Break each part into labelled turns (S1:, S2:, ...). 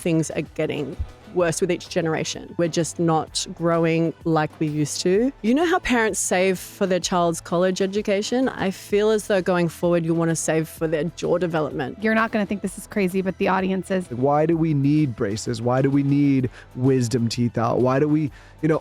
S1: things are getting worse with each generation. We're just not growing like we used to. You know how parents save for their child's college education? I feel as though going forward, you want to save for their jaw development.
S2: You're not going to think this is crazy, but the audience is.
S3: Why do we need braces? Why do we need wisdom teeth out? Why do we,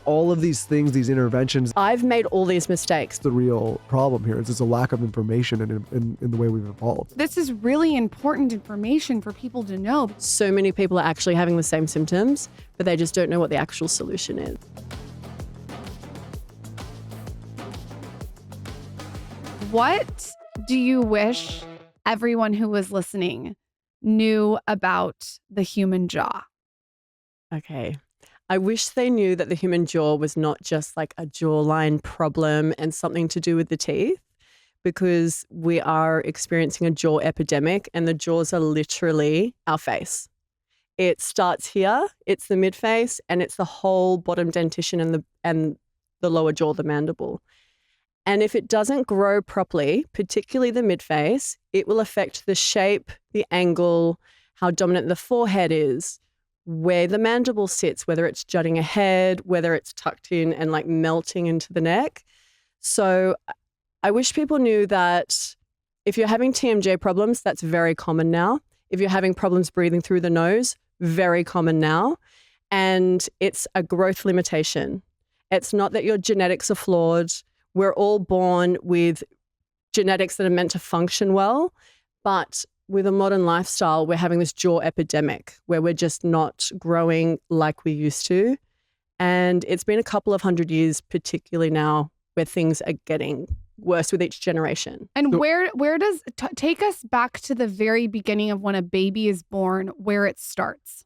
S3: all of these things, these interventions?
S1: I've made all these mistakes.
S3: The real problem here is it's a lack of information in the way we've evolved.
S2: This is really important information for people to know.
S1: So many people are actually having the same symptoms, but they just don't know what the actual solution is.
S2: What do you wish everyone who was listening knew about the human jaw?
S1: Okay. I wish they knew that the human jaw was not just like a jawline problem and something to do with the teeth, because we are experiencing a jaw epidemic and the jaws are literally our face. It starts here, it's the midface, and it's the whole bottom dentition and the lower jaw, the mandible. And if it doesn't grow properly, particularly the midface, it will affect the shape, the angle, how dominant the forehead is, where the mandible sits, whether it's jutting ahead, whether it's tucked in and like melting into the neck. So I wish people knew that if you're having TMJ problems, that's very common now. If you're having problems breathing through the nose, very common now. And it's a growth limitation. It's not that your genetics are flawed. We're all born with genetics that are meant to function well, but with a modern lifestyle, we're having this jaw epidemic where we're just not growing like we used to. And it's been a couple of 100 years, particularly now, where things are getting worse with each generation.
S2: And where does, take us back to the very beginning of when a baby is born, where it starts.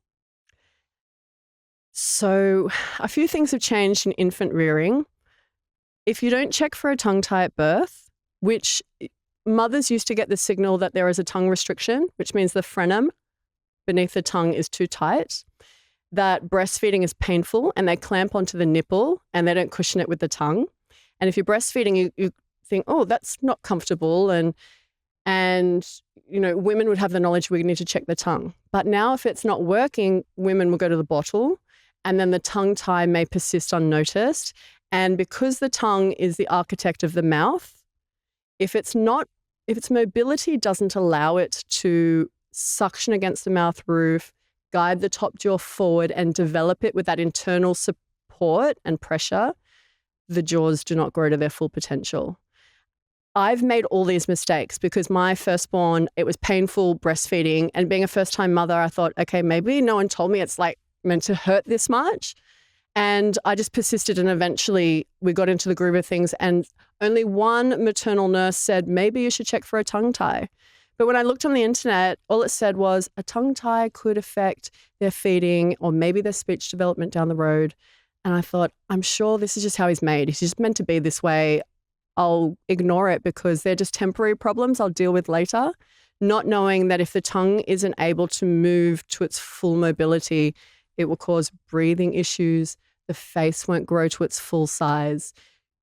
S1: So a few things have changed in infant rearing. If you don't check for a tongue tie at birth, which mothers used to get the signal that there is a tongue restriction, which means the frenum beneath the tongue is too tight, that breastfeeding is painful and they clamp onto the nipple and they don't cushion it with the tongue. And if you're breastfeeding, you think, oh, that's not comfortable. And women would have the knowledge we need to check the tongue. But now if it's not working, women will go to the bottle and then the tongue tie may persist unnoticed. And because the tongue is the architect of the mouth, if its mobility doesn't allow it to suction against the mouth roof, guide the top jaw forward and develop it with that internal support and pressure, the jaws do not grow to their full potential. I've made all these mistakes because my firstborn, it was painful breastfeeding, and being a first-time mother, I thought, okay, maybe no one told me it's like meant to hurt this much. And I just persisted, and eventually we got into the groove of things, and only one maternal nurse said, maybe you should check for a tongue tie. But when I looked on the internet, all it said was a tongue tie could affect their feeding or maybe their speech development down the road. And I thought, I'm sure this is just how he's made. He's just meant to be this way. I'll ignore it because they're just temporary problems I'll deal with later, not knowing that if the tongue isn't able to move to its full mobility, it will cause breathing issues. The face won't grow to its full size.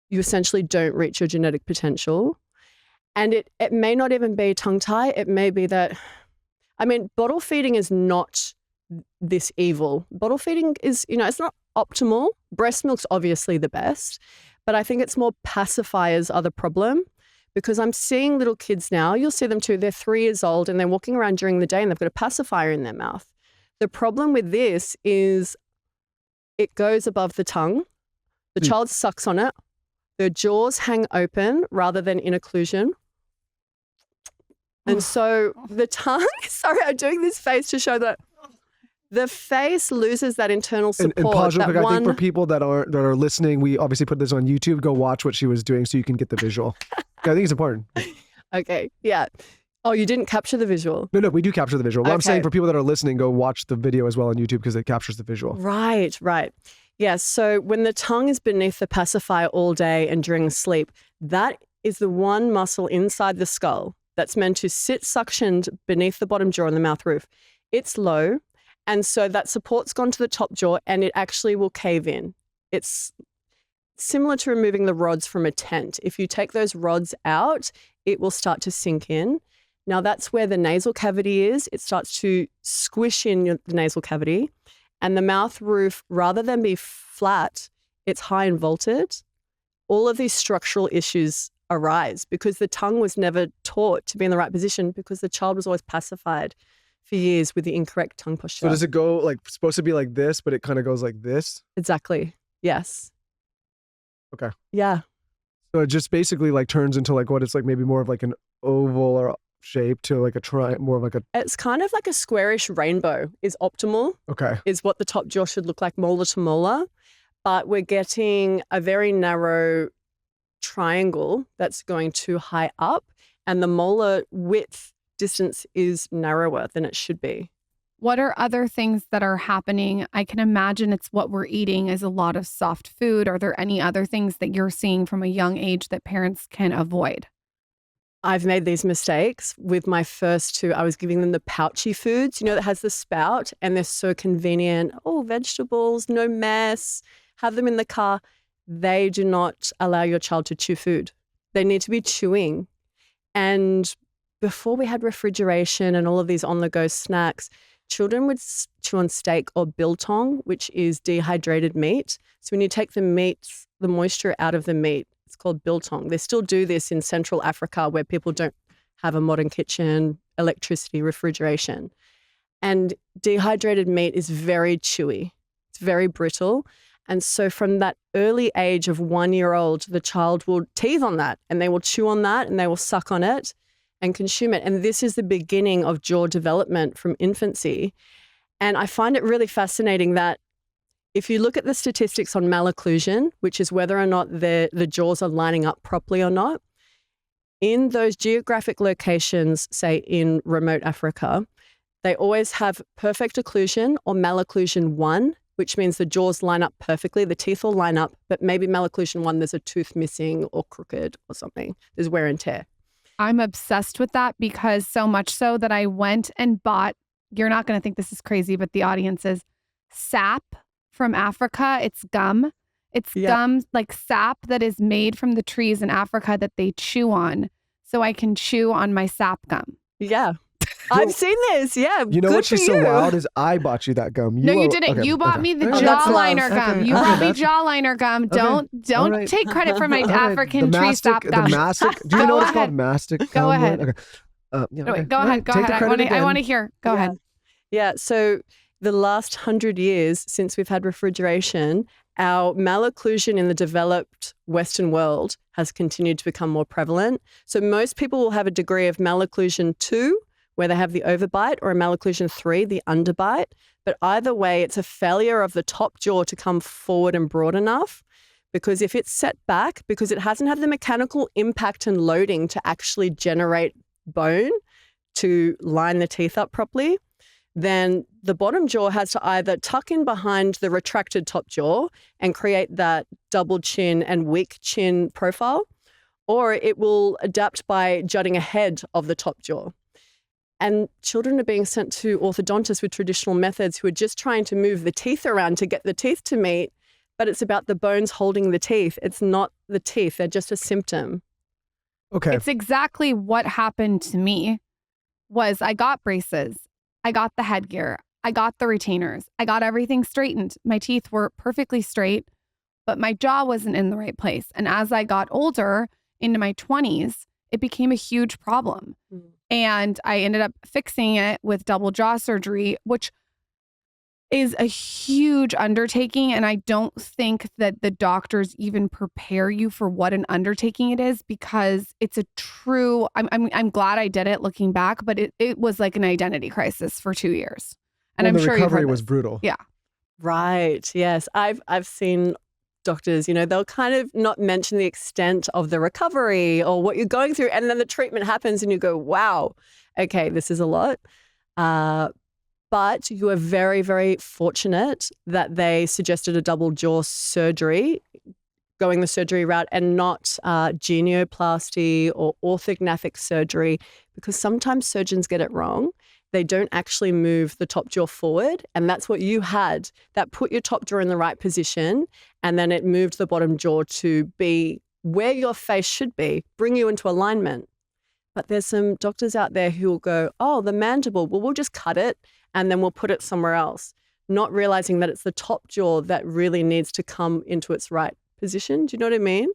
S1: You essentially don't reach your genetic potential. And it may not even be tongue tie. It may be that, bottle feeding is not this evil. Bottle feeding is, it's not optimal. Breast milk's obviously the best, but I think it's more pacifiers are the problem, because I'm seeing little kids now, you'll see them too, they're 3 years old and they're walking around during the day and they've got a pacifier in their mouth. The problem with this is it goes above the tongue. The child sucks on it. Their jaws hang open rather than in occlusion. And so the tongue, sorry, I'm doing this face to show that the face loses that internal support.
S3: And pause real quick. I think for people that are listening, we obviously put this on YouTube. Go watch what she was doing so you can get the visual. I think it's important.
S1: Okay, yeah. Oh, you didn't capture the visual?
S3: No, we do capture the visual. What I'm saying for people that are listening, go watch the video as well on YouTube because it captures the visual.
S1: Right. Yeah, so when the tongue is beneath the pacifier all day and during sleep, that is the one muscle inside the skull that's meant to sit suctioned beneath the bottom jaw and the mouth roof. It's low, and so that support's gone to the top jaw and it actually will cave in. It's similar to removing the rods from a tent. If you take those rods out, it will start to sink in. Now that's where the nasal cavity is. It starts to squish in the nasal cavity, and the mouth roof, rather than be flat, it's high and vaulted. All of these structural issues arise because the tongue was never taught to be in the right position because the child was always pacified for years with the incorrect tongue posture.
S3: So does it go like supposed to be like this, but it kind of goes like this?
S1: Exactly. Yes.
S3: Okay.
S1: Yeah.
S3: So it just basically like turns into like what it's like maybe more of like an oval or shape to like a more of like a.
S1: It's kind of like a squarish rainbow is optimal.
S3: Okay.
S1: Is what the top jaw should look like molar to molar. But we're getting a very narrow triangle that's going too high up, and the molar width distance is narrower than it should be.
S2: What are other things that are happening? I can imagine it's what we're eating is a lot of soft food. Are there any other things that you're seeing from a young age that parents can avoid?
S1: I've made these mistakes with my first two. I was giving them the pouchy foods, that has the spout, and they're so convenient. Oh, vegetables, no mess. Have them in the car. They do not allow your child to chew food. They need to be chewing. And before we had refrigeration and all of these on-the-go snacks, children would chew on steak or biltong, which is dehydrated meat. So when you take the moisture out of the meat, it's called biltong. They still do this in Central Africa where people don't have a modern kitchen, electricity, refrigeration. And dehydrated meat is very chewy. It's very brittle. And so from that early age of 1 year old, the child will teeth on that and they will chew on that and they will suck on it and consume it. And this is the beginning of jaw development from infancy. And I find it really fascinating that if you look at the statistics on malocclusion, which is whether or not the jaws are lining up properly or not, in those geographic locations, say in remote Africa, they always have perfect occlusion or malocclusion 1, which means the jaws line up perfectly. The teeth will line up, but maybe malocclusion 1, there's a tooth missing or crooked or something. There's wear and tear.
S2: I'm obsessed with that because so much so that I went and bought, you're not going to think this is crazy, but the audience is, sap from Africa. It's gum. It's gum, like sap that is made from the trees in Africa that they chew on. So I can chew on my sap gum.
S1: Yeah. I've seen this. Yeah.
S3: You know
S1: good
S3: what she's
S1: for
S3: so
S1: you.
S3: wild is I bought you that gum.
S2: No, you didn't. You bought me the jawliner gum. You bought me jawliner gum. Don't take credit for my African tree sap gum.
S3: The mastic. Do you know what it's called? Mastic.
S2: Go ahead.
S3: Okay.
S2: Go ahead. Go ahead. I want to hear. Go ahead.
S1: Yeah. So the last 100 years since we've had refrigeration, our malocclusion in the developed Western world has continued to become more prevalent. So most people will have a degree of malocclusion 2, where they have the overbite, or a malocclusion 3, the underbite. But either way, it's a failure of the top jaw to come forward and broad enough, because if it's set back, because it hasn't had the mechanical impact and loading to actually generate bone to line the teeth up properly, then the bottom jaw has to either tuck in behind the retracted top jaw and create that double chin and weak chin profile, or it will adapt by jutting ahead of the top jaw. And children are being sent to orthodontists with traditional methods who are just trying to move the teeth around to get the teeth to meet, but it's about the bones holding the teeth. It's not the teeth. They're just a symptom.
S3: Okay.
S2: It's exactly what happened to me. Was I got braces. I got the headgear. I got the retainers. I got everything straightened. My teeth were perfectly straight, but my jaw wasn't in the right place. And as I got older, into my 20s, it became a huge problem. And I ended up fixing it with double jaw surgery, which is a huge undertaking. And I don't think that the doctors even prepare you for what an undertaking it is, because it's a true, I'm glad I did it looking back, but it was like an identity crisis for 2 years. And I'm sure
S3: the recovery
S2: you've heard
S3: was
S2: this.
S3: brutal.
S2: Yeah.
S1: Right. Yes. I've seen doctors, they'll kind of not mention the extent of the recovery or what you're going through. And then the treatment happens and you go, wow, okay, this is a lot. But you are very, very fortunate that they suggested a double jaw surgery, going the surgery route, and not genioplasty or orthognathic surgery, because sometimes surgeons get it wrong. They don't actually move the top jaw forward. And that's what you had. That put your top jaw in the right position. And then it moved the bottom jaw to be where your face should be, bring you into alignment. But there's some doctors out there who will go, oh, the mandible, well, we'll just cut it and then we'll put it somewhere else, not realizing that it's the top jaw that really needs to come into its right position. Do you know what I mean?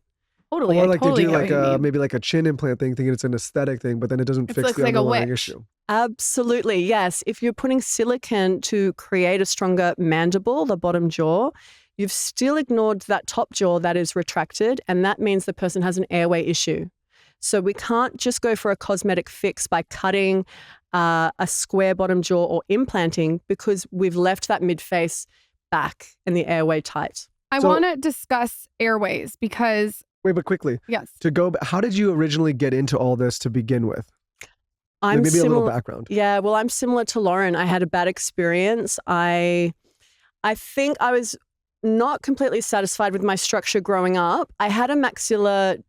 S2: Totally.
S3: Or
S2: I
S3: like
S2: totally
S3: they do
S2: get
S3: like
S2: what you mean.
S3: maybe like a chin implant thing, thinking it's an aesthetic thing, but then it doesn't
S2: It
S3: fix
S2: looks
S3: the
S2: like a
S3: underlying
S2: witch.
S3: issue.
S1: Absolutely, yes. If you're putting silicone to create a stronger mandible, the bottom jaw, you've still ignored that top jaw that is retracted, and that means the person has an airway issue. So we can't just go for a cosmetic fix by cutting a square bottom jaw or implanting, because we've left that midface back and the airway tight.
S2: I want to discuss airways because
S3: Wait, but quickly,
S2: yes.
S3: to go, how did you originally get into all this to begin with?
S1: I'm
S3: Maybe a little
S1: similar.
S3: background.
S1: Yeah, well, I'm similar to Lauren. I had a bad experience. I think I was not completely satisfied with my structure growing up. I had a maxilla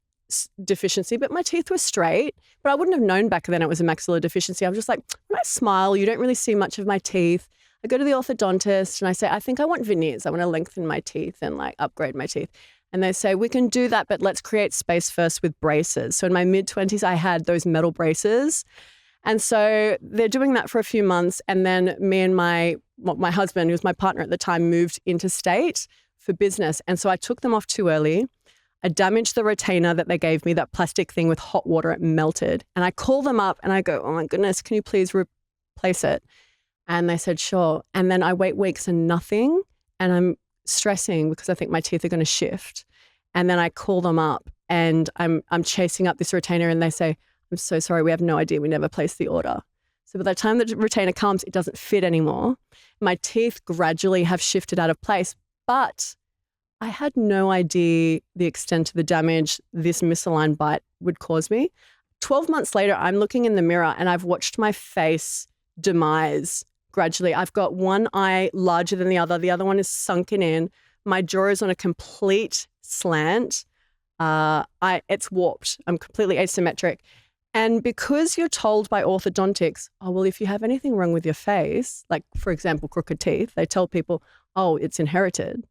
S1: deficiency, but my teeth were straight. But I wouldn't have known back then it was a maxilla deficiency. I was just like, when I smile, you don't really see much of my teeth. I go to the orthodontist and I say, I think I want veneers. I want to lengthen my teeth and like upgrade my teeth. And they say, we can do that, but let's create space first with braces. So in my mid-20s, I had those metal braces. And so they're doing that for a few months. And then me and my husband, who was my partner at the time, moved interstate for business. And so I took them off too early. I damaged the retainer that they gave me, that plastic thing with hot water. It melted. And I call them up and I go, oh my goodness, can you please replace it? And they said, sure. And then I wait weeks and nothing. And I'm stressing because I think my teeth are going to shift. And then I call them up and I'm chasing up this retainer and they say, I'm so sorry, we have no idea. We never placed the order. So by the time the retainer comes, it doesn't fit anymore. My teeth gradually have shifted out of place, but I had no idea the extent of the damage this misaligned bite would cause me. 12 months later, I'm looking in the mirror and I've watched my face demise gradually. I've got one eye larger than the other one is sunken in. My jaw is on a complete slant. It's warped. I'm completely asymmetric. And because you're told by orthodontics, oh, well, if you have anything wrong with your face, like, for example, crooked teeth, they tell people, oh, it's inherited.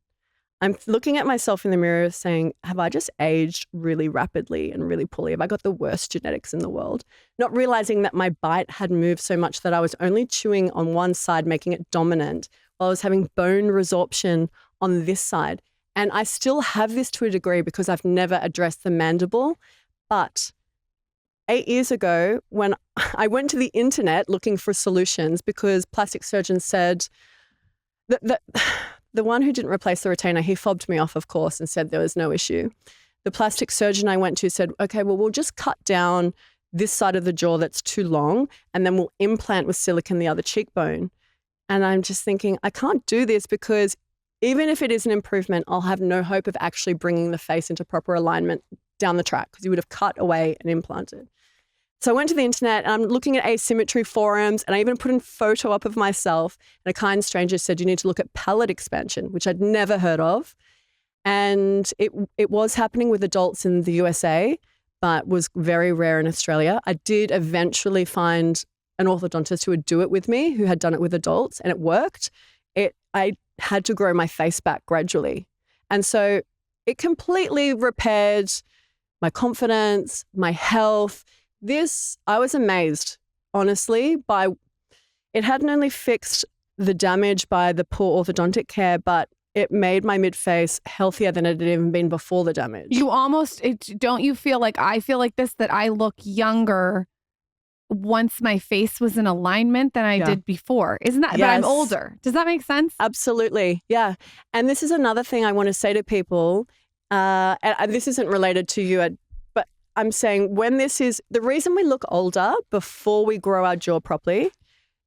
S1: I'm looking at myself in the mirror saying, have I just aged really rapidly and really poorly? Have I got the worst genetics in the world? Not realizing that my bite had moved so much that I was only chewing on one side, making it dominant, while I was having bone resorption on this side. And I still have this to a degree because I've never addressed the mandible. But 8 years ago, when I went to the internet looking for solutions, because plastic surgeons said that the one who didn't replace the retainer, he fobbed me off, of course, and said there was no issue. The plastic surgeon I went to said, okay, well, we'll just cut down this side of the jaw that's too long, and then we'll implant with silicone the other cheekbone. And I'm just thinking, I can't do this because even if it is an improvement, I'll have no hope of actually bringing the face into proper alignment down the track because you would have cut away and implanted. So I went to the internet and I'm looking at asymmetry forums and I even put in a photo up of myself and a kind stranger said, you need to look at palate expansion, which I'd never heard of. And it was happening with adults in the USA, but was very rare in Australia. I did eventually find an orthodontist who would do it with me, who had done it with adults, and it worked. I had to grow my face back gradually. And so it completely repaired my confidence, my health. I was amazed, honestly, by it hadn't only fixed the damage by the poor orthodontic care, but it made my midface healthier than it had even been before the damage.
S2: Don't you feel like I feel like this, that I look younger once my face was in alignment than I did before? Isn't that,
S1: yes.
S2: But I'm older. Does that make sense?
S1: Absolutely. Yeah. And this is another thing I want to say to people, and this isn't related to you, but I'm saying the reason we look older before we grow our jaw properly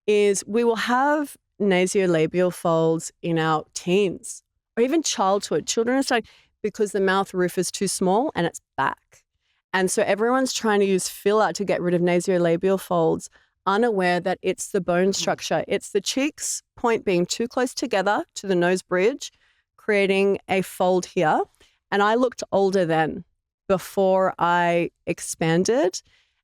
S1: is we will have nasolabial folds in our teens or even childhood. Children are starting because the mouth roof is too small and it's back. And so everyone's trying to use filler to get rid of nasolabial folds, unaware that it's the bone structure. It's the cheeks point being too close together to the nose bridge, creating a fold here. And I looked older then before I expanded.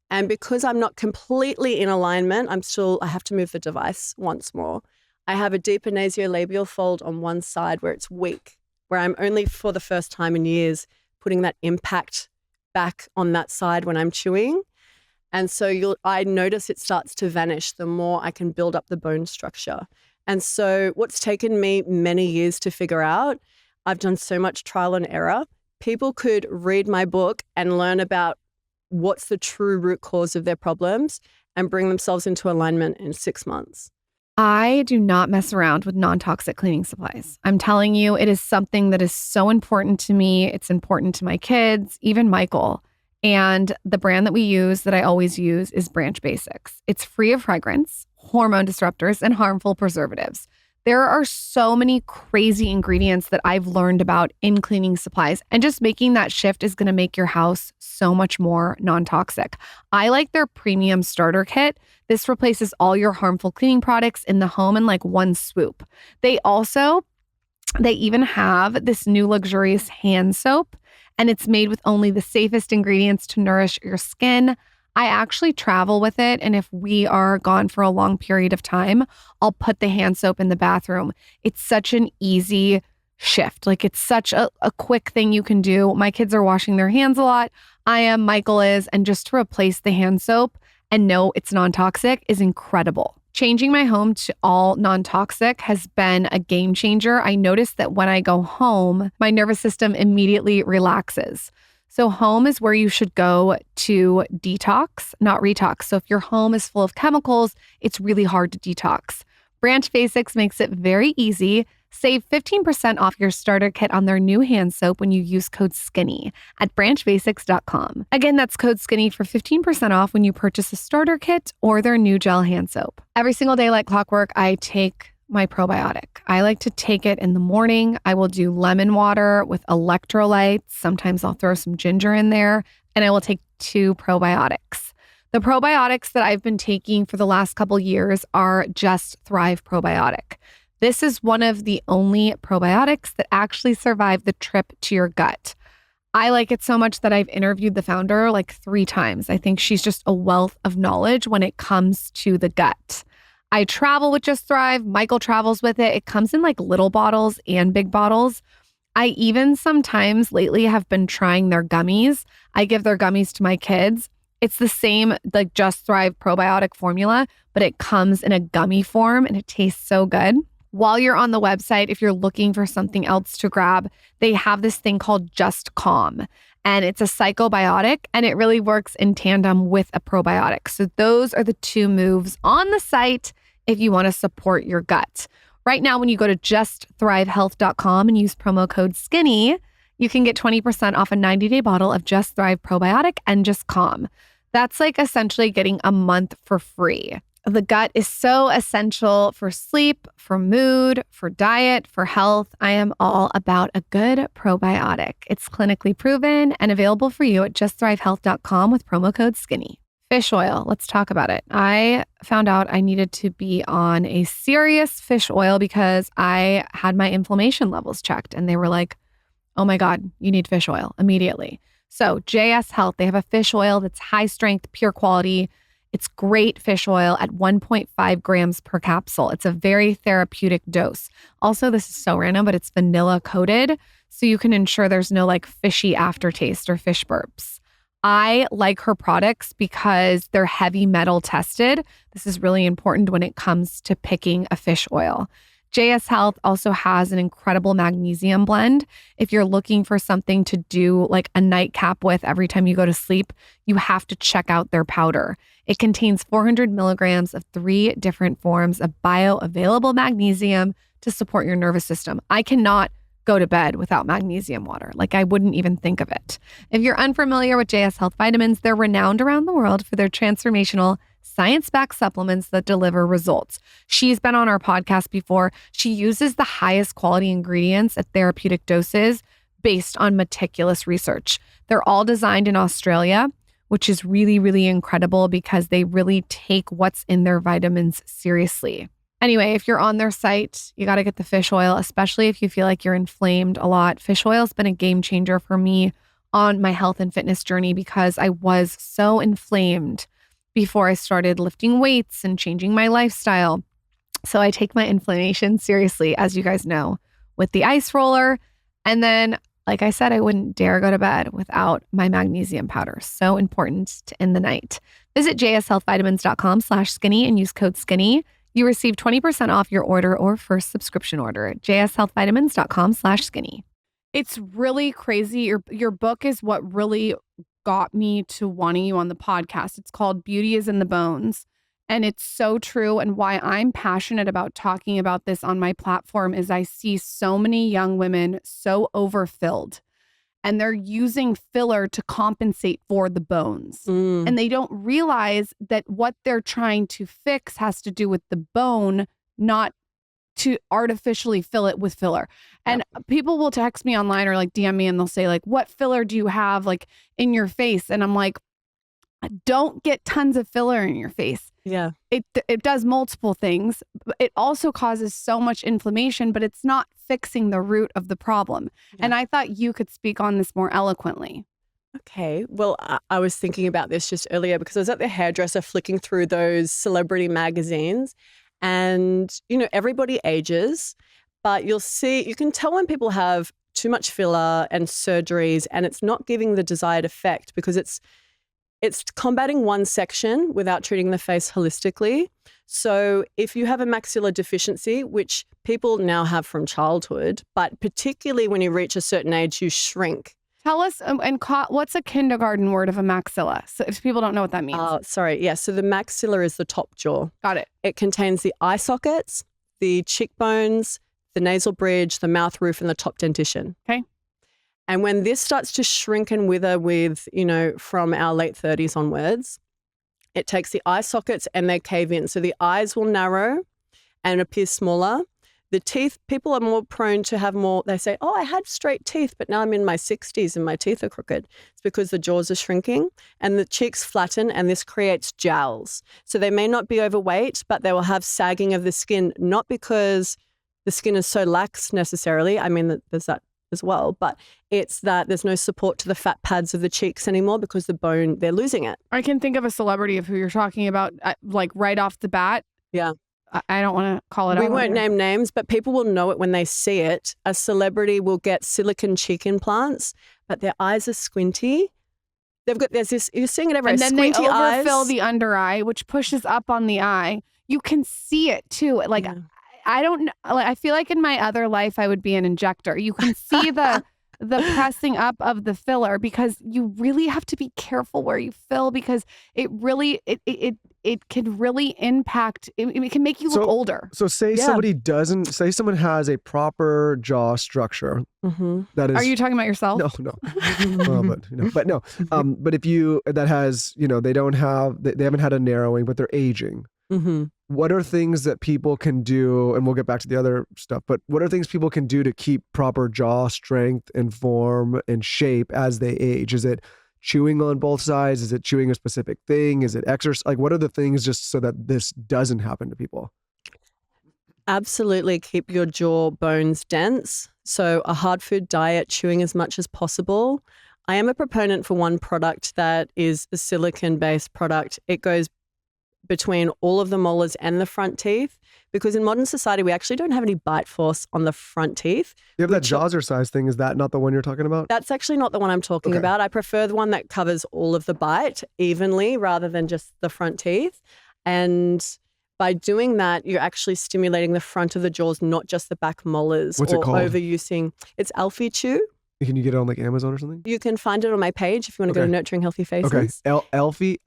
S1: And because I'm not completely in alignment, I have to move the device once more. I have a deeper nasolabial fold on one side where it's weak, where I'm only for the first time in years putting that impact back on that side when I'm chewing. And so I notice it starts to vanish the more I can build up the bone structure. And so what's taken me many years to figure out, I've done so much trial and error. People could read my book and learn about what's the true root cause of their problems and bring themselves into alignment in 6 months.
S2: I do not mess around with non-toxic cleaning supplies. I'm telling you, it is something that is so important to me. It's important to my kids, even Michael. And the brand that we use, that I always use, is Branch Basics. It's free of fragrance, hormone disruptors, and harmful preservatives. There are so many crazy ingredients that I've learned about in cleaning supplies, and just making that shift is going to make your house so much more non-toxic. I like their premium starter kit. This replaces all your harmful cleaning products in the home in like one swoop. They even have this new luxurious hand soap, and it's made with only the safest ingredients to nourish your skin. I actually travel with it, and if we are gone for a long period of time, I'll put the hand soap in the bathroom. It's such an easy shift. Like, it's such a quick thing you can do. My kids are washing their hands a lot. Michael is, and just to replace the hand soap and know it's non-toxic is incredible. Changing my home to all non-toxic has been a game changer. I noticed that when I go home, my nervous system immediately relaxes. So home is where you should go to detox, not retox. So if your home is full of chemicals, it's really hard to detox. Branch Basics makes it very easy. Save 15% off your starter kit on their new hand soap when you use code SKINNY at branchbasics.com. Again, that's code SKINNY for 15% off when you purchase a starter kit or their new gel hand soap. Every single day, like clockwork, I take my probiotic. I like to take it in the morning. I will do lemon water with electrolytes. Sometimes I'll throw some ginger in there, and I will take 2 probiotics. The probiotics that I've been taking for the last couple years are Just Thrive Probiotic. This is one of the only probiotics that actually survived the trip to your gut. I like it so much that I've interviewed the founder like 3 times. I think she's just a wealth of knowledge when it comes to the gut. I travel with Just Thrive. Michael travels with it. It comes in like little bottles and big bottles. I even sometimes lately have been trying their gummies. I give their gummies to my kids. It's the same like Just Thrive probiotic formula, but it comes in a gummy form and it tastes so good. While you're on the website, if you're looking for something else to grab, they have this thing called Just Calm, and it's a psychobiotic, and it really works in tandem with a probiotic. So those are the 2 moves on the site if you want to support your gut. Right now, when you go to justthrivehealth.com and use promo code SKINNY, you can get 20% off a 90-day bottle of Just Thrive Probiotic and Just Calm. That's like essentially getting a month for free. The gut is so essential for sleep, for mood, for diet, for health. I am all about a good probiotic. It's clinically proven and available for you at justthrivehealth.com with promo code SKINNY. Fish oil, let's talk about it. I found out I needed to be on a serious fish oil because I had my inflammation levels checked, and they were like, oh my God, you need fish oil immediately. So JS Health, they have a fish oil that's high strength, pure quality. It's great fish oil at 1.5 grams per capsule. It's a very therapeutic dose. Also, this is so random, but it's vanilla coated, so you can ensure there's no like fishy aftertaste or fish burps. I like her products because they're heavy metal tested. This is really important when it comes to picking a fish oil. JS Health also has an incredible magnesium blend. If you're looking for something to do like a nightcap with every time you go to sleep, you have to check out their powder. It contains 400 milligrams of 3 different forms of bioavailable magnesium to support your nervous system. I cannot go to bed without magnesium water. Like, I wouldn't even think of it. If you're unfamiliar with JS Health vitamins, they're renowned around the world for their transformational science-backed supplements that deliver results. She's been on our podcast before. She uses the highest quality ingredients at therapeutic doses based on meticulous research. They're all designed in Australia, which is really, really incredible because they really take what's in their vitamins seriously. Anyway, if you're on their site, you got to get the fish oil, especially if you feel like you're inflamed a lot. Fish oil has been a game changer for me on my health and fitness journey because I was so inflamed before I started lifting weights and changing my lifestyle. So I take my inflammation seriously, as you guys know, with the ice roller. And then, like I said, I wouldn't dare go to bed without my magnesium powder. So important to end the night. Visit jshealthvitamins.com/skinny and use code SKINNY. You receive 20% off your order or first subscription order. jshealthvitamins.com/skinny. It's really crazy. Your book is what really got me to wanting you on the podcast. It's called Beauty is in the Bones. And it's so true. And why I'm passionate about talking about this on my platform is I see so many young women so overfilled. And they're using filler to compensate for the bones. And they don't realize that what they're trying to fix has to do with the bone, not to artificially fill it with filler. And people will text me online or like DM me and they'll say like, what filler do you have like in your face? And I'm like, don't get tons of filler in your face.
S1: Yeah.
S2: It does multiple things. It also causes so much inflammation, but it's not fixing the root of the problem. Yeah. And I thought you could speak on this more eloquently.
S1: Okay. Well, I was thinking about this just earlier because I was at the hairdresser flicking through those celebrity magazines and, you know, everybody ages, but you can tell when people have too much filler and surgeries and it's not giving the desired effect because it's combating one section without treating the face holistically. So if you have a maxilla deficiency, which people now have from childhood, but particularly when you reach a certain age, you shrink.
S2: Tell us, what's a kindergarten word of a maxilla? So if people don't know what that means.
S1: Sorry. Yeah. So the maxilla is the top jaw.
S2: Got it.
S1: It contains the eye sockets, the cheekbones, the nasal bridge, the mouth roof, and the top dentition.
S2: Okay.
S1: And when this starts to shrink and wither with, you know, from our late 30s onwards, it takes the eye sockets and they cave in. So the eyes will narrow and appear smaller. The teeth, people are more prone to have more, they say, oh, I had straight teeth, but now I'm in my 60s and my teeth are crooked. It's because the jaws are shrinking and the cheeks flatten and this creates jowls. So they may not be overweight, but they will have sagging of the skin, not because the skin is so lax necessarily. I mean, there's that as well, but it's that there's no support to the fat pads of the cheeks anymore because the bone, they're losing it.
S2: I can think of a celebrity of who you're talking about, like right off the bat.
S1: Yeah.
S2: I don't want to call it out.
S1: We won't name names, but people will know it when they see it. A celebrity will get silicone cheek implants, but their eyes are squinty. There's this, you're seeing it everywhere.
S2: And then they
S1: eyes.
S2: overfill the under eye, which pushes up on the eye. You can see it too. Like, yeah. I don't know. I feel like in my other life, I would be an injector. You can see the pressing up of the filler because you really have to be careful where you fill because it really, it can really impact, it can make you look older.
S3: So say someone has a proper jaw structure.
S1: Mm-hmm.
S3: That is.
S2: Are you talking about yourself?
S3: No. But if you, that has, you know, they haven't had a narrowing, but they're aging.
S1: Mm-hmm.
S3: What are things that people can do, and we'll get back to the other stuff, but what are things people can do to keep proper jaw strength and form and shape as they age? Is it chewing on both sides? Is it chewing a specific thing? Is it exercise? Like, what are the things just so that this doesn't happen to people?
S1: Absolutely keep your jaw bones dense. So a hard food diet, chewing as much as possible. I am a proponent for one product that is a silicone-based product. It goes between all of the molars and the front teeth because in modern society, we actually don't have any bite force on the front teeth.
S3: You have that Jazzercise thing. Is that not the one you're talking about?
S1: That's actually not the one I'm talking about. I prefer the one that covers all of the bite evenly rather than just the front teeth. And by doing that, you're actually stimulating the front of the jaws, not just the back molars.
S3: What's it called?
S1: Overusing. It's Alfie Chew.
S3: Can you get it on like Amazon or something?
S1: You can find it on my page if you want to go to Nurturing Healthy Faces.
S3: Okay. Alfie.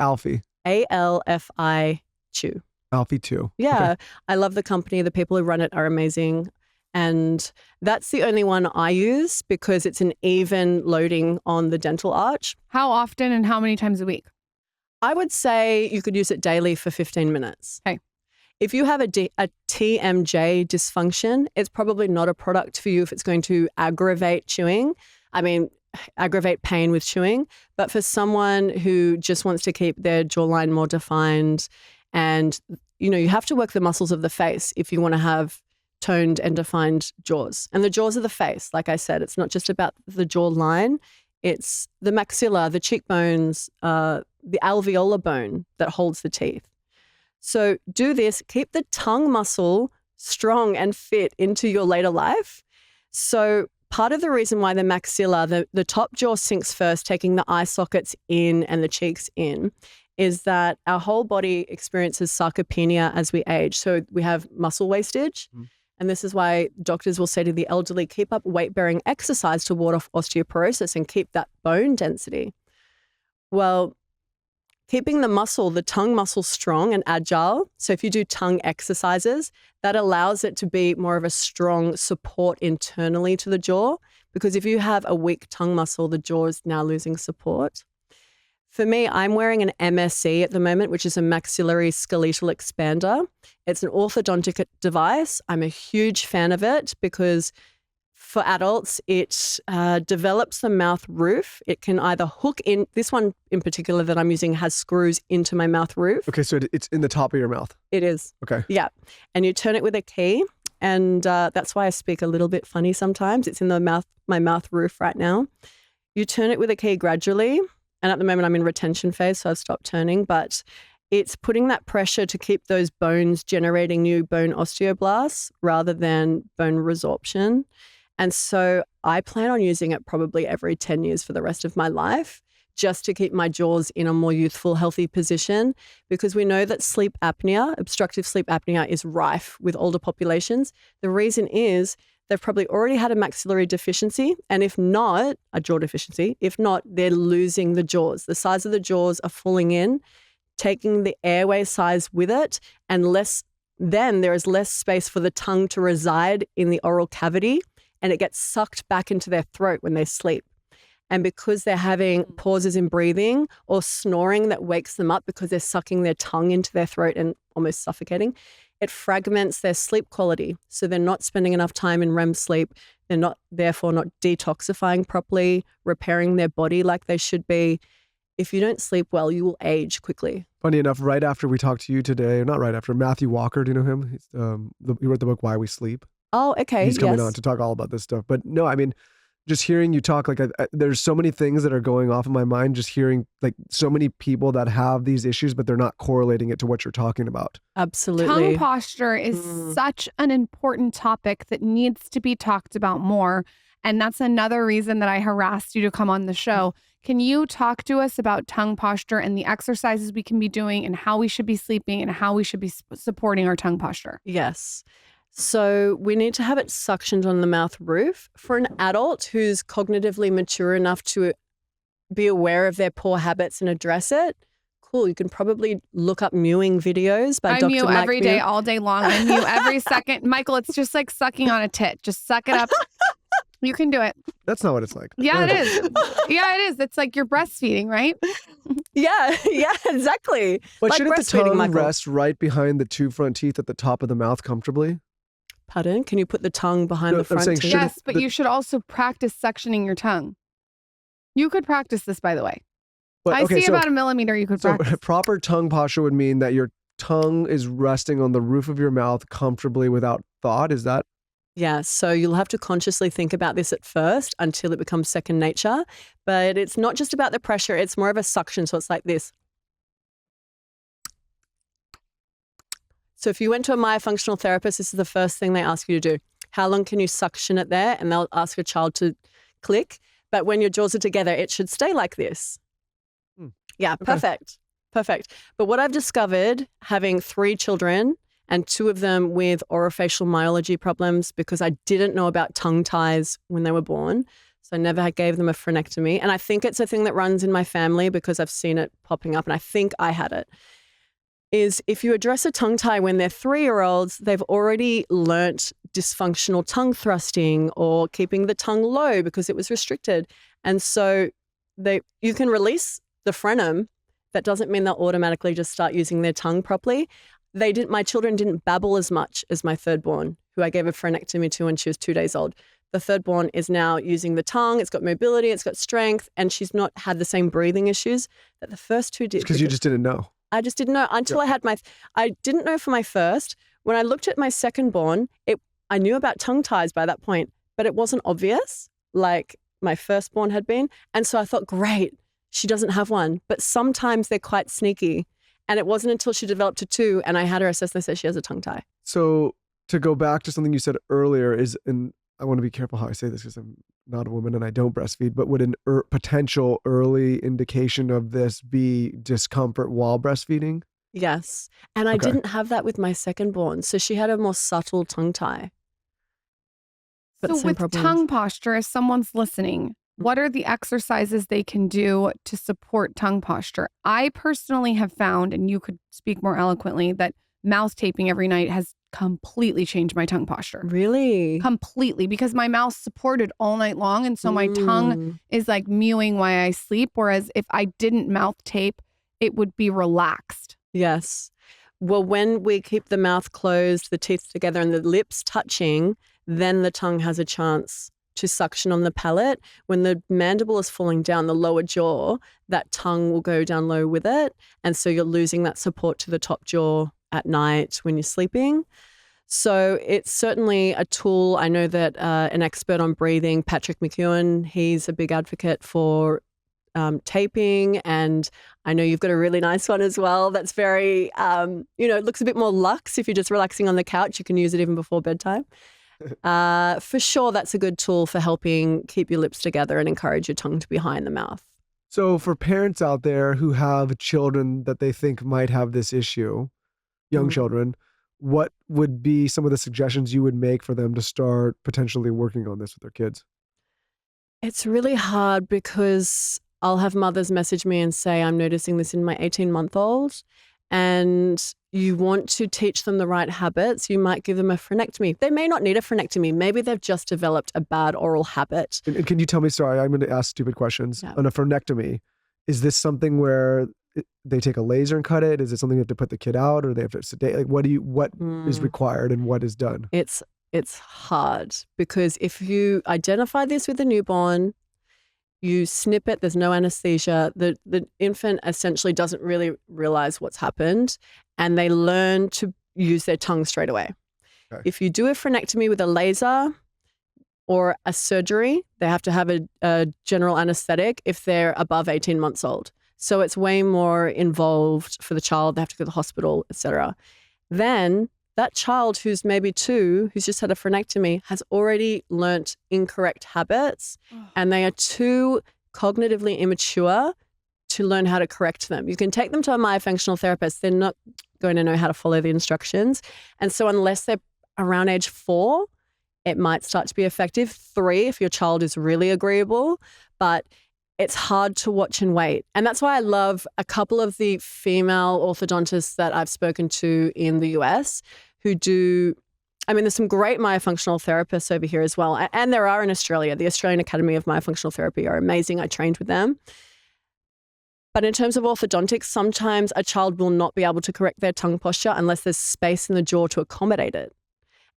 S1: ALFI Chew.
S3: Alfie Chew.
S1: Yeah. Okay. I love the company. The people who run it are amazing. And that's the only one I use because it's an even loading on the dental arch.
S2: How often and how many times a week?
S1: I would say you could use it daily for 15 minutes.
S2: Okay.
S1: If you have a TMJ dysfunction, it's probably not a product for you if it's going to aggravate chewing. Aggravate pain with chewing. But for someone who just wants to keep their jawline more defined and, you know, you have to work the muscles of the face if you want to have toned and defined jaws. And the jaws of the face, like I said, it's not just about the jawline. It's the maxilla, the cheekbones, the alveolar bone that holds the teeth. So do this, keep the tongue muscle strong and fit into your later life. So part of the reason why the maxilla, the top jaw sinks first, taking the eye sockets in and the cheeks in, is that our whole body experiences sarcopenia as we age. So we have muscle wastage. And this is why doctors will say to the elderly, keep up weight-bearing exercise to ward off osteoporosis and keep that bone density. Well, keeping the tongue muscle strong and agile. So if you do tongue exercises, that allows it to be more of a strong support internally to the jaw. Because if you have a weak tongue muscle, the jaw is now losing support. For me, I'm wearing an MSC at the moment, which is a maxillary skeletal expander. It's an orthodontic device. I'm a huge fan of it because for adults, it develops the mouth roof. It can either hook in, this one in particular that I'm using has screws into my mouth roof.
S3: Okay, so it's in the top of your mouth.
S1: It is.
S3: Okay.
S1: Yeah. And you turn it with a key. And that's why I speak a little bit funny sometimes. It's in my mouth roof right now. You turn it with a key gradually. And at the moment I'm in retention phase, so I've stopped turning, but it's putting that pressure to keep those bones generating new bone osteoblasts rather than bone resorption. And so I plan on using it probably every 10 years for the rest of my life, just to keep my jaws in a more youthful, healthy position, because we know that sleep apnea, obstructive sleep apnea, is rife with older populations. The reason is they've probably already had a maxillary deficiency, and if not, a jaw deficiency, if not, they're losing the jaws. The size of the jaws are falling in, taking the airway size with it, and then there is less space for the tongue to reside in the oral cavity, and it gets sucked back into their throat when they sleep. And because they're having pauses in breathing or snoring that wakes them up because they're sucking their tongue into their throat and almost suffocating, it fragments their sleep quality. So they're not spending enough time in REM sleep. They're therefore not detoxifying properly, repairing their body like they should be. If you don't sleep well, you will age quickly.
S3: Funny enough, right after we talked to you today, or not right after, Matthew Walker, do you know him? He wrote the book Why We Sleep.
S1: Oh, okay.
S3: He's coming on to talk all about this stuff. But no, I mean, just hearing you talk, like there's so many things that are going off in my mind, just hearing like so many people that have these issues, but they're not correlating it to what you're talking about.
S1: Absolutely.
S2: Tongue posture is such an important topic that needs to be talked about more. And that's another reason that I harassed you to come on the show. Can you talk to us about tongue posture and the exercises we can be doing and how we should be sleeping and how we should be supporting our tongue posture?
S1: Yes. So we need to have it suctioned on the mouth roof. For an adult who's cognitively mature enough to be aware of their poor habits and address it, cool. You can probably look up mewing videos by Dr.
S2: I mew
S1: Mike
S2: every
S1: Mew.
S2: day, all day long. I mew every second. Michael, it's just like sucking on a tit. Just suck it up. You can do it.
S3: That's not what it's like.
S2: Yeah, it is. Yeah, it is. It's like you're breastfeeding, right?
S1: Yeah, exactly.
S3: But
S1: Like
S3: shouldn't the
S1: breastfeeding,
S3: tongue
S1: Michael.
S3: rest right behind the two front teeth at the top of the mouth comfortably?
S1: Pardon? Can you put the tongue behind
S3: No,
S1: the
S3: I'm
S1: front
S3: saying
S1: teeth?
S3: shouldn't
S2: Yes, but you should also practice suctioning your tongue. You could practice this, by the way.
S3: But,
S2: I
S3: okay,
S2: see
S3: so,
S2: about a millimeter you could
S3: so
S2: practice.
S3: proper tongue posture would mean that your tongue is resting on the roof of your mouth comfortably without thought. Is that?
S1: Yeah, so you'll have to consciously think about this at first until it becomes second nature. But it's not just about the pressure, it's more of a suction. So it's like this. So if you went to a myofunctional therapist, this is the first thing they ask you to do. How long can you suction it there? And they'll ask a child to click. But when your jaws are together, it should stay like this. Yeah, perfect. Perfect. But what I've discovered, having 3 children and 2 of them with orofacial myology problems, because I didn't know about tongue ties when they were born. So I never gave them a frenectomy. And I think it's a thing that runs in my family because I've seen it popping up and I think I had it. Is if you address a tongue tie when they're 3-year-olds, they've already learnt dysfunctional tongue thrusting or keeping the tongue low because it was restricted. And so you can release the frenum. That doesn't mean they'll automatically just start using their tongue properly. My children didn't babble as much as my third born, who I gave a frenectomy to when she was 2 days old. The third born is now using the tongue. It's got mobility, it's got strength, and she's not had the same breathing issues that the first 2 did.
S3: Because you just didn't know.
S1: I just didn't know until I didn't know for my first. When I looked at my second born, I knew about tongue ties by that point, but it wasn't obvious like my firstborn had been. And so I thought, great, she doesn't have one. But sometimes they're quite sneaky. And it wasn't until she developed a 2 and I had her assessed and they said she has a tongue tie.
S3: So to go back to something you said earlier and I want to be careful how I say this because I'm not a woman and I don't breastfeed, but would an potential early indication of this be discomfort while breastfeeding?
S1: Yes. And I
S3: Okay.
S1: didn't have that with my second born. So she had a more subtle tongue tie. But
S2: So
S1: same
S2: with
S1: problems.
S2: tongue posture, if someone's listening, what are the exercises they can do to support tongue posture? I personally have found, and you could speak more eloquently, that mouth taping every night has completely changed my tongue posture.
S1: Really?
S2: Completely, because my mouth's supported all night long. And so my tongue is like mewing while I sleep. Whereas if I didn't mouth tape, it would be relaxed.
S1: Yes. Well, when we keep the mouth closed, the teeth together and the lips touching, then the tongue has a chance to suction on the palate. When the mandible is falling down, the lower jaw, that tongue will go down low with it. And so you're losing that support to the top jaw at night when you're sleeping. So it's certainly a tool. I know that an expert on breathing, Patrick McEwen, he's a big advocate for taping, and I know you've got a really nice one as well that's very, it looks a bit more luxe. If you're just relaxing on the couch, you can use it even before bedtime. For sure, that's a good tool for helping keep your lips together and encourage your tongue to be high in the mouth.
S3: So for parents out there who have children that they think might have this issue, young children, what would be some of the suggestions you would make for them to start potentially working on this with their kids?
S1: It's really hard because I'll have mothers message me and say, I'm noticing this in my 18-month-old, and you want to teach them the right habits. You might give them a frenectomy. They may not need a frenectomy. Maybe they've just developed a bad oral habit.
S3: And can you tell me, sorry, I'm going to ask stupid questions.
S1: Yeah.
S3: On a frenectomy, is this something where they take a laser and cut it? Is it something you have to put the kid out, or they have to sedate? Like, what is required and what is done?
S1: It's hard because if you identify this with a newborn, you snip it, there's no anesthesia, the infant essentially doesn't really realize what's happened, and they learn to use their tongue straight away. Okay. If you do a frenectomy with a laser or a surgery, they have to have a general anesthetic if they're above 18 months old. So it's way more involved for the child. They have to go to the hospital, etc. Then that child who's maybe 2, who's just had a frenectomy, has already learnt incorrect habits, and they are too cognitively immature to learn how to correct them. You can take them to a myofunctional therapist. They're not going to know how to follow the instructions. And so unless they're around age 4, it might start to be effective. 3, if your child is really agreeable, but it's hard to watch and wait. And that's why I love a couple of the female orthodontists that I've spoken to in the US who do, there's some great myofunctional therapists over here as well. And there are in Australia. The Australian Academy of Myofunctional Therapy are amazing. I trained with them. But in terms of orthodontics, sometimes a child will not be able to correct their tongue posture unless there's space in the jaw to accommodate it.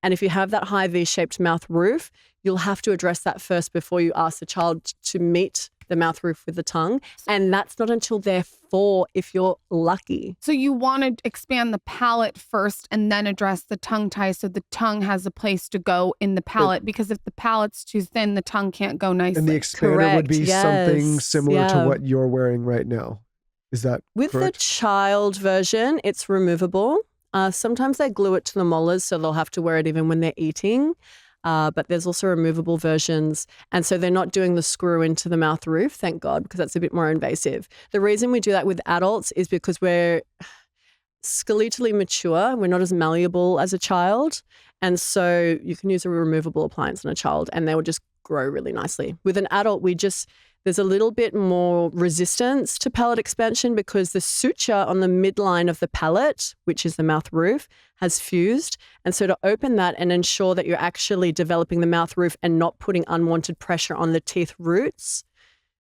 S1: And if you have that high V-shaped mouth roof, you'll have to address that first before you ask the child to meet the mouth roof with the tongue. And that's not until they're 4 if you're lucky.
S2: So you want to expand the palate first and then address the tongue tie so the tongue has a place to go in the palate, because if the palate's too thin, the tongue can't go nicely.
S3: And the expander would be something similar to what you're wearing right now. Is that
S1: with
S3: correct?
S1: The child version, it's removable. Sometimes they glue it to the molars, so they'll have to wear it even when they're eating. But there's also removable versions. And so they're not doing the screw into the mouth roof, thank God, because that's a bit more invasive. The reason we do that with adults is because we're skeletally mature. We're not as malleable as a child. And so you can use a removable appliance on a child and they will just grow really nicely. With an adult, there's a little bit more resistance to palate expansion because the suture on the midline of the palate, which is the mouth roof, has fused. And so to open that and ensure that you're actually developing the mouth roof and not putting unwanted pressure on the teeth roots,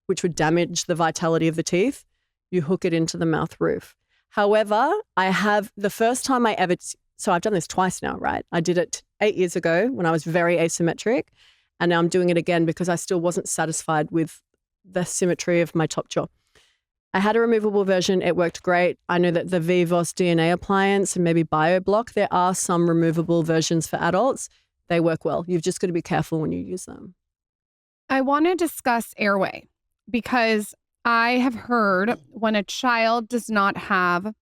S1: which would damage the vitality of the teeth, you hook it into the mouth roof. However, the first time so I've done this twice now, right? I did it 8 years ago when I was very asymmetric, and now I'm doing it again because I still wasn't satisfied with the symmetry of my top jaw. I had a removable version. It worked great. I know that the Vivos DNA appliance and maybe BioBlock, there are some removable versions for adults. They work well. You've just got to be careful when you use them.
S2: I want to discuss Airway because I have heard when a child does not have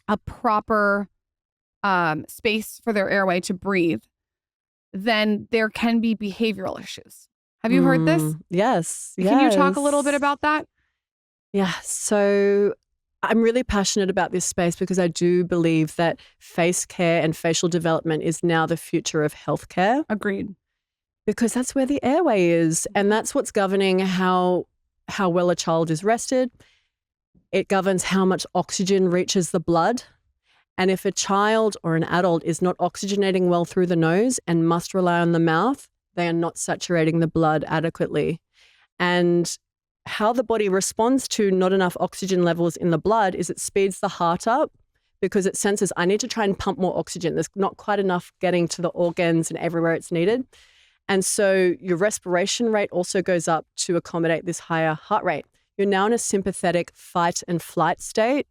S2: a proper space for their airway to breathe, then there can be behavioral issues. Have you heard this?
S1: Yes.
S2: Can you talk a little bit
S1: yes.
S2: about that?
S1: Yeah. So I'm really passionate about this space because I do believe that face care and facial development is now the future of healthcare.
S2: Agreed.
S1: Because that's where the airway is. And that's what's governing how well a child is rested. It governs how much oxygen reaches the blood. And if a child or an adult is not oxygenating well through the nose and must rely on the mouth, they are not saturating the blood adequately. And how the body responds to not enough oxygen levels in the blood is it speeds the heart up because it senses, I need to try and pump more oxygen. There's not quite enough getting to the organs and everywhere it's needed. And so your respiration rate also goes up to accommodate this higher heart rate. You're now in a sympathetic fight and flight state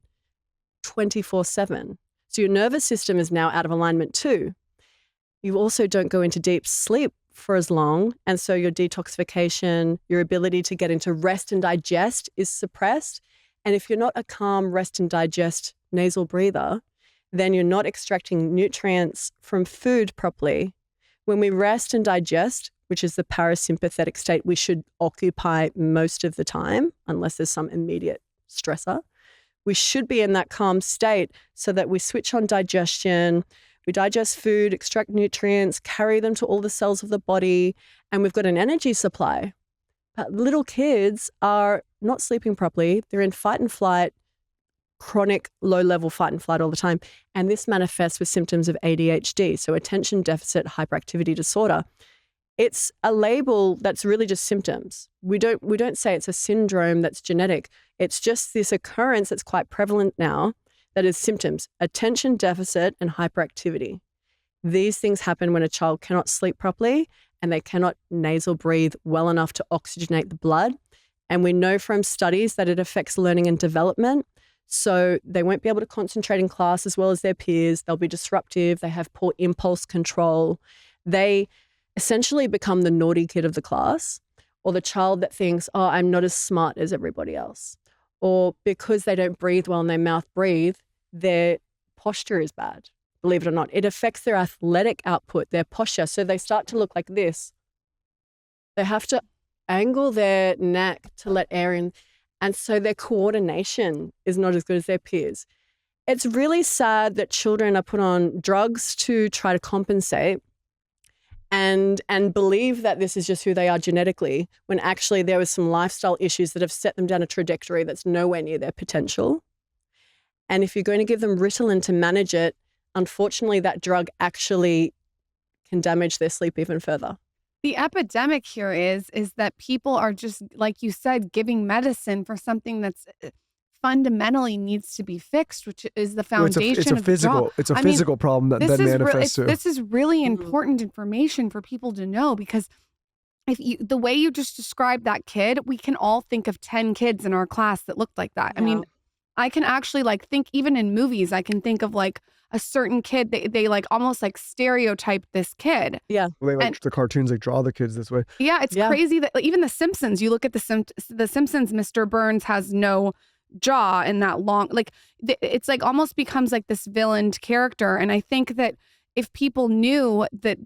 S1: 24/7. So your nervous system is now out of alignment too. You also don't go into deep sleep for as long. And so your detoxification, your ability to get into rest and digest is suppressed. And if you're not a calm rest and digest nasal breather, then you're not extracting nutrients from food properly. When we rest and digest, which is the parasympathetic state we should occupy most of the time, unless there's some immediate stressor, we should be in that calm state so that we switch on digestion. We digest food, extract nutrients, carry them to all the cells of the body, and we've got an energy supply. But little kids are not sleeping properly. They're in fight and flight, chronic low-level fight and flight all the time. And this manifests with symptoms of ADHD, so attention deficit hyperactivity disorder. It's a label that's really just symptoms. We don't say it's a syndrome that's genetic. It's just this occurrence that's quite prevalent now that is symptoms, attention deficit and hyperactivity. These things happen when a child cannot sleep properly and they cannot nasal breathe well enough to oxygenate the blood. And we know from studies that it affects learning and development. So they won't be able to concentrate in class as well as their peers. They'll be disruptive. They have poor impulse control. They essentially become the naughty kid of the class, or the child that thinks, oh, I'm not as smart as everybody else. Or because they don't breathe well and they mouth breathe, their posture is bad. Believe it or not, it affects their athletic output, their posture. So they start to look like this. They have to angle their neck to let air in. And so their coordination is not as good as their peers. It's really sad that children are put on drugs to try to compensate and believe that this is just who they are genetically, when actually there was some lifestyle issues that have set them down a trajectory that's nowhere near their potential. And if you're going to give them Ritalin to manage it, unfortunately, that drug actually can damage their sleep even further.
S2: The epidemic here is that people are just, like you said, giving medicine for something that's fundamentally needs to be fixed, which is the foundation of the jaw.
S3: It's a physical problem that then manifests too.
S2: This is really important information for people to know, because the way you just described that kid, we can all think of 10 kids in our class that looked like that. Yeah. I mean, I can actually think, even in movies, I can think of a certain kid, they almost stereotype this kid.
S1: Yeah.
S3: Well, the cartoons, draw the kids this way.
S2: Yeah, it's crazy that even The Simpsons, you look at The Simpsons, Mr. Burns has no jaw and that long, it's almost becomes this villained character. And I think that if people knew that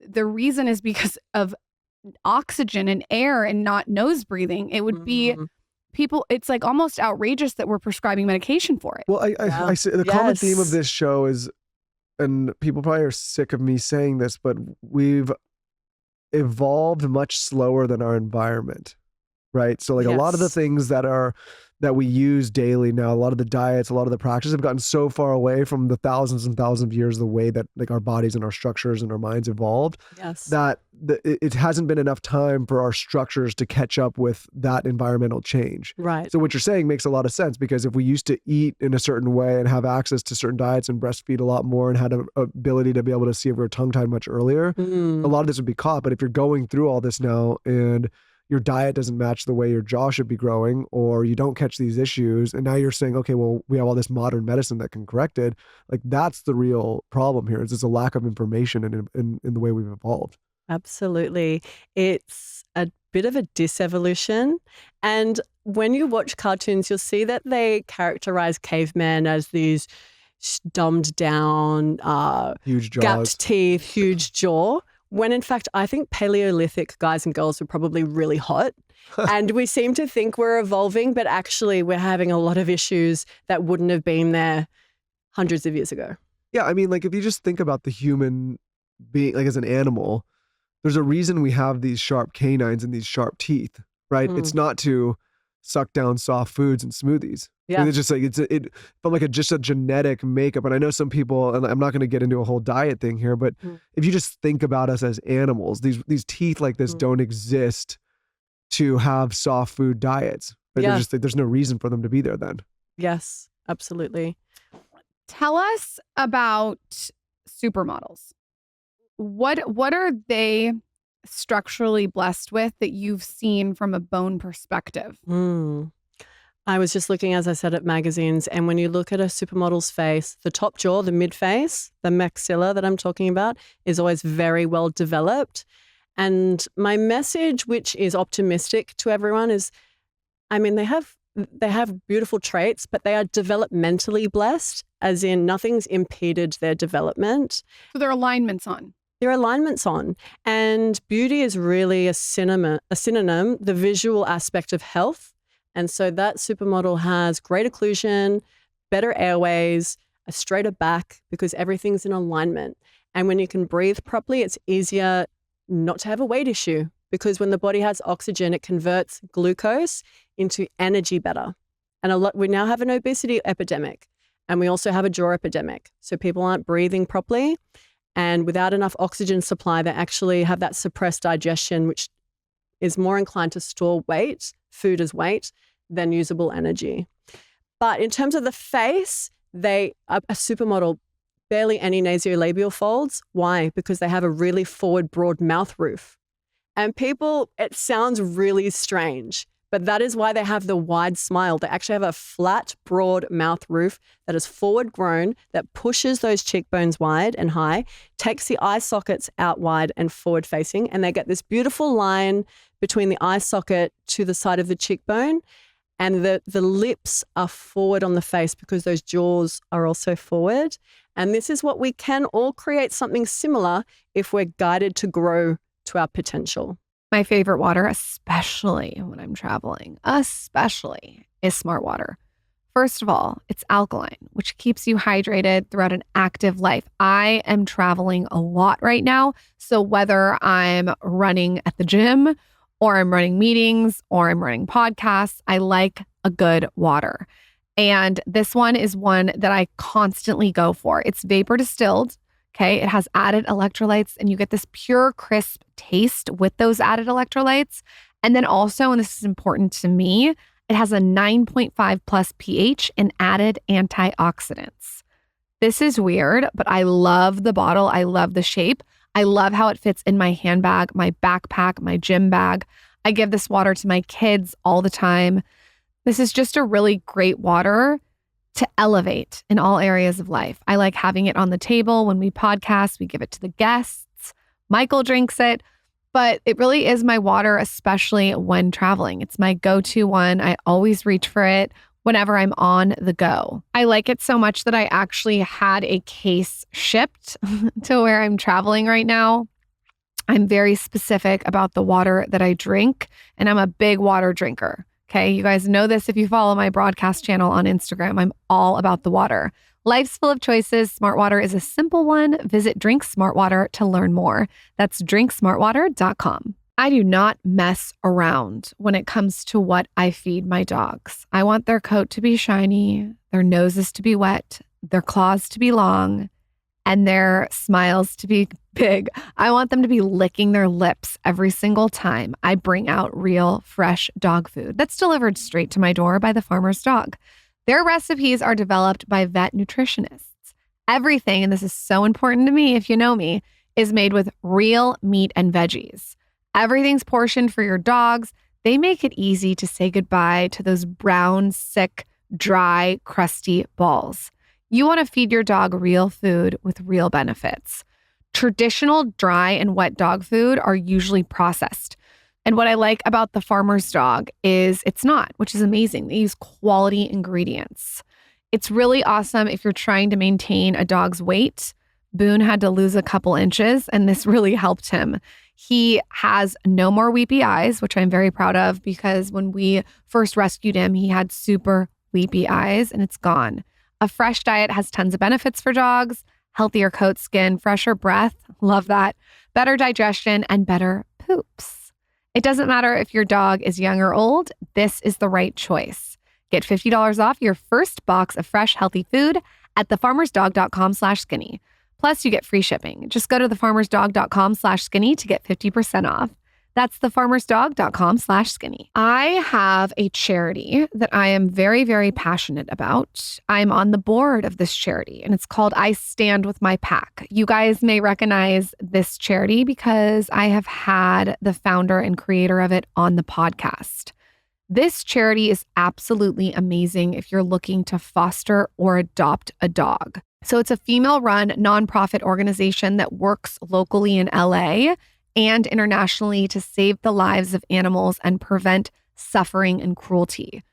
S2: the reason is because of oxygen and air and not nose breathing, it would be people, it's almost outrageous that we're prescribing medication for it.
S3: Well, I say the common theme of this show is, and people probably are sick of me saying this, but we've evolved much slower than our environment, right? So a lot of the things that we use daily now, a lot of the diets, a lot of the practices have gotten so far away from the thousands and thousands of years, the way that our bodies and our structures and our minds evolved, that it hasn't been enough time for our structures to catch up with that environmental change.
S1: Right.
S3: So what you're saying makes a lot of sense, because if we used to eat in a certain way and have access to certain diets and breastfeed a lot more and had an ability to be able to see if we were tongue-tied much earlier, a lot of this would be caught. But if you're going through all this now and your diet doesn't match the way your jaw should be growing, or you don't catch these issues, and now you're saying, okay, well, we have all this modern medicine that can correct it. That's the real problem here, is there's a lack of information in the way we've evolved.
S1: Absolutely. It's a bit of a disevolution. And when you watch cartoons, you'll see that they characterize cavemen as these dumbed down,
S3: huge jaws,
S1: gapped teeth, huge jaw. when in fact, I think Paleolithic guys and girls were probably really hot. And we seem to think we're evolving, but actually we're having a lot of issues that wouldn't have been there hundreds of years ago.
S3: Yeah, I mean, like if you just think about the human being, like as an animal, there's a reason we have these sharp canines and these sharp teeth, right? It's not to suck down soft foods and smoothies.
S1: Yeah.
S3: It's just like from like just a genetic makeup. And I know some people, and I'm not going to get into a whole diet thing here, but if you just think about us as animals, these teeth like this don't exist to have soft food diets. Right?
S1: Yeah.
S3: There's no reason for them to be there then.
S1: Yes, absolutely.
S2: Tell us about supermodels. What are they structurally blessed with that you've seen from a bone perspective?
S1: I was just looking, as I said, at magazines, and when you look at a supermodel's face, the top jaw, the mid face, the maxilla that I'm talking about, is always very well developed. And my message, which is optimistic to everyone, is, I mean, they have beautiful traits, but they are developmentally blessed, as in nothing's impeded their development.
S2: So their alignment's on.
S1: Their alignment's on. And beauty is really a synonym, the visual aspect of health. And so that supermodel has great occlusion, better airways, a straighter back, because everything's in alignment. And when you can breathe properly, it's easier not to have a weight issue, because when the body has oxygen, it converts glucose into energy better. And we now have an obesity epidemic, and we also have a jaw epidemic. So people aren't breathing properly. And without enough oxygen supply, they actually have that suppressed digestion, which is more inclined to store food as weight, than usable energy. But in terms of the face, a supermodel, barely any nasolabial folds. Why? Because they have a really forward, broad mouth roof. And it sounds really strange, but that is why they have the wide smile. They actually have a flat, broad mouth roof that is forward grown, that pushes those cheekbones wide and high, takes the eye sockets out wide and forward facing, and they get this beautiful line between the eye socket to the side of the cheekbone. And the lips are forward on the face because those jaws are also forward. And this is what we can all create something similar if we're guided to grow to our potential.
S2: My favorite water, especially when I'm traveling, is Smart Water. First of all, it's alkaline, which keeps you hydrated throughout an active life. I am traveling a lot right now. So whether I'm running at the gym or I'm running meetings or I'm running podcasts, I like a good water. And this one is one that I constantly go for. It's vapor distilled. Okay. It has added electrolytes, and you get this pure, crisp taste with those added electrolytes. And then also, and this is important to me, it has a 9.5 plus pH and added antioxidants. This is weird, but I love the bottle. I love the shape. I love how it fits in my handbag, my backpack, my gym bag. I give this water to my kids all the time. This is just a really great water to elevate in all areas of life. I like having it on the table when we podcast. We give it to the guests. Michael drinks it, but it really is my water, especially when traveling. It's my go-to one. I always reach for it whenever I'm on the go. I like it so much that I actually had a case shipped to where I'm traveling right now. I'm very specific about the water that I drink, and I'm a big water drinker. Okay, you guys know this if you follow my broadcast channel on Instagram. I'm all about the water. Life's full of choices. Smart Water is a simple one. Visit Drink Smart Water to learn more. That's drinksmartwater.com. I do not mess around when it comes to what I feed my dogs. I want their coat to be shiny, their noses to be wet, their claws to be long, and their smiles to be big. I want them to be licking their lips every single time I bring out real, fresh dog food that's delivered straight to my door by the farmer's dog. Their recipes are developed by vet nutritionists. Everything, and this is so important to me if you know me, is made with real meat and veggies. Everything's portioned for your dogs. They make it easy to say goodbye to those brown, sick, dry, crusty balls. You want to feed your dog real food with real benefits. Traditional dry and wet dog food are usually processed. And what I like about the farmer's dog is it's not, which is amazing. They use quality ingredients. It's really awesome if you're trying to maintain a dog's weight, Boone had to lose a couple inches, and this really helped him. He has no more weepy eyes, which I'm very proud of because when we first rescued him, he had super weepy eyes, and it's gone. A fresh diet has tons of benefits for dogs: healthier coat, skin, fresher breath, love that, better digestion, and better poops. It doesn't matter if your dog is young or old, this is the right choice. Get $50 off your first box of fresh, healthy food at thefarmersdog.com/skinny. Plus, you get free shipping. Just go to thefarmersdog.com/skinny to get 50% off. That's thefarmersdog.com/skinny. I have a charity that I am very, very passionate about. I'm on the board of this charity, and it's called I Stand With My Pack. You guys may recognize this charity because I have had the founder and creator of it on the podcast. This charity is absolutely amazing if you're looking to foster or adopt a dog. So it's a female-run nonprofit organization that works locally in LA and internationally to save the lives of animals and prevent suffering and cruelty.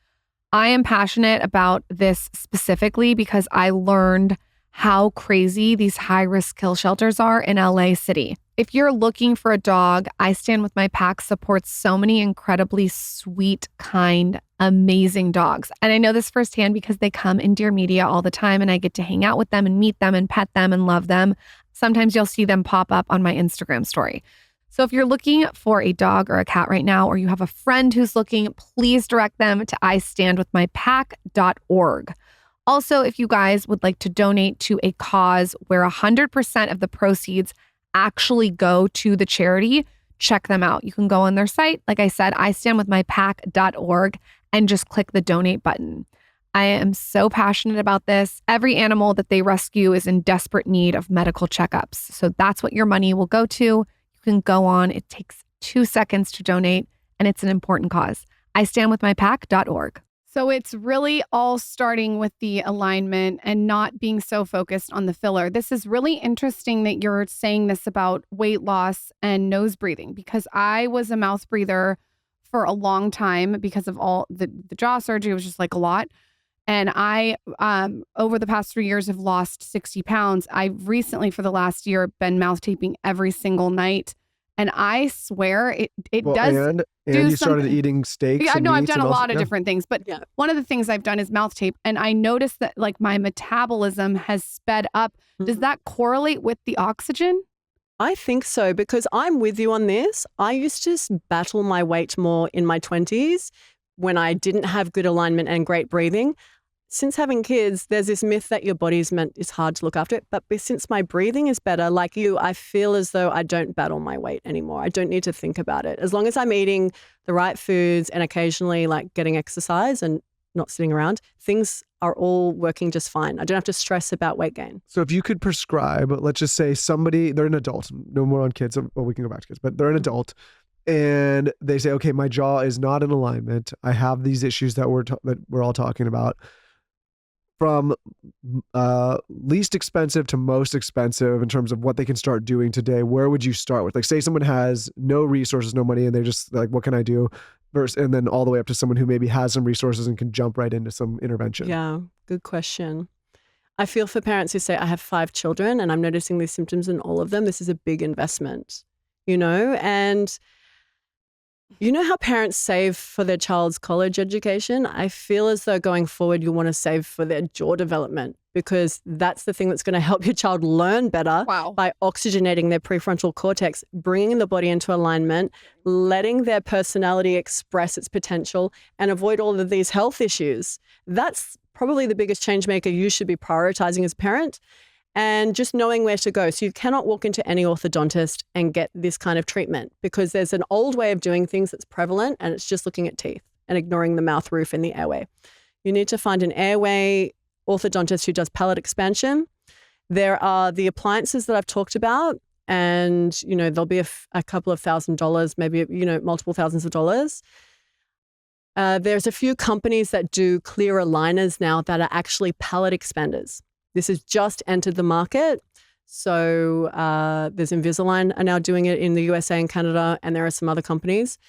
S2: I am passionate about this specifically because I learned how crazy these high-risk kill shelters are in LA City. If you're looking for a dog, I Stand With My Pack supports so many incredibly sweet, kind, amazing dogs. And I know this firsthand because they come in Dear Media all the time and I get to hang out with them and meet them and pet them and love them. Sometimes you'll see them pop up on my Instagram story. So if you're looking for a dog or a cat right now, or you have a friend who's looking, please direct them to istandwithmypack.org. Also, if you guys would like to donate to a cause where 100% of the proceeds actually go to the charity, check them out. You can go on their site, like I said, istandwithmypack.org, and just click the donate button. I am so passionate about this. Every animal that they rescue is in desperate need of medical checkups. So that's what your money will go to. You can go on. It takes 2 seconds to donate, and it's an important cause. istandwithmypack.org. So it's really all starting with the alignment and not being so focused on the filler. This is really interesting that you're saying this about weight loss and nose breathing, because I was a mouth breather for a long time because of all the jaw surgery. It was just like a lot. And I, over the past 3 years, have lost 60 pounds. I've recently, for the last year, been mouth taping every single night. And I swear it does.
S3: And you started eating steaks.
S2: Yeah,
S3: and
S2: no, I've
S3: meats
S2: done
S3: and
S2: a
S3: also-
S2: lot of different things. But one of the things I've done is mouth tape. And I noticed that like my metabolism has sped up. Does that correlate with the oxygen?
S1: I think so, because I'm with you on this. I used to battle my weight more in my 20s when I didn't have good alignment and great breathing. Since having kids, there's this myth that your body's it's hard to look after it. But since my breathing is better, like you, I feel as though I don't battle my weight anymore. I don't need to think about it. As long as I'm eating the right foods and occasionally like getting exercise and not sitting around, things are all working just fine. I don't have to stress about weight gain.
S3: So if you could prescribe, let's just say somebody, they're an adult, no more on kids, well, we can go back to kids, but they're an adult and they say, okay, my jaw is not in alignment. I have these issues that we're all talking about. From least expensive to most expensive in terms of what they can start doing today, where would you start with? Like say someone has no resources, no money, and they're just like, what can I do? And then all the way up to someone who maybe has some resources and can jump right into some intervention.
S1: Yeah, good question. I feel for parents who say, I have 5 children and I'm noticing these symptoms in all of them. This is a big investment, and you know how parents save for their child's college education? I feel as though going forward, you want to save for their jaw development, because that's the thing that's going to help your child learn better by oxygenating their prefrontal cortex, bringing the body into alignment, letting their personality express its potential, and avoid all of these health issues. That's probably the biggest change maker you should be prioritizing as a parent. And just knowing where to go. So you cannot walk into any orthodontist and get this kind of treatment, because there's an old way of doing things that's prevalent, and it's just looking at teeth and ignoring the mouth roof and the airway. You need to find an airway orthodontist who does palate expansion. There are the appliances that I've talked about, and there'll be a couple of $1,000s, maybe multiple thousands of dollars. There's a few companies that do clear aligners now that are actually palate expanders. This has just entered the market. So there's Invisalign are now doing it in the USA and Canada, and there are some other companies.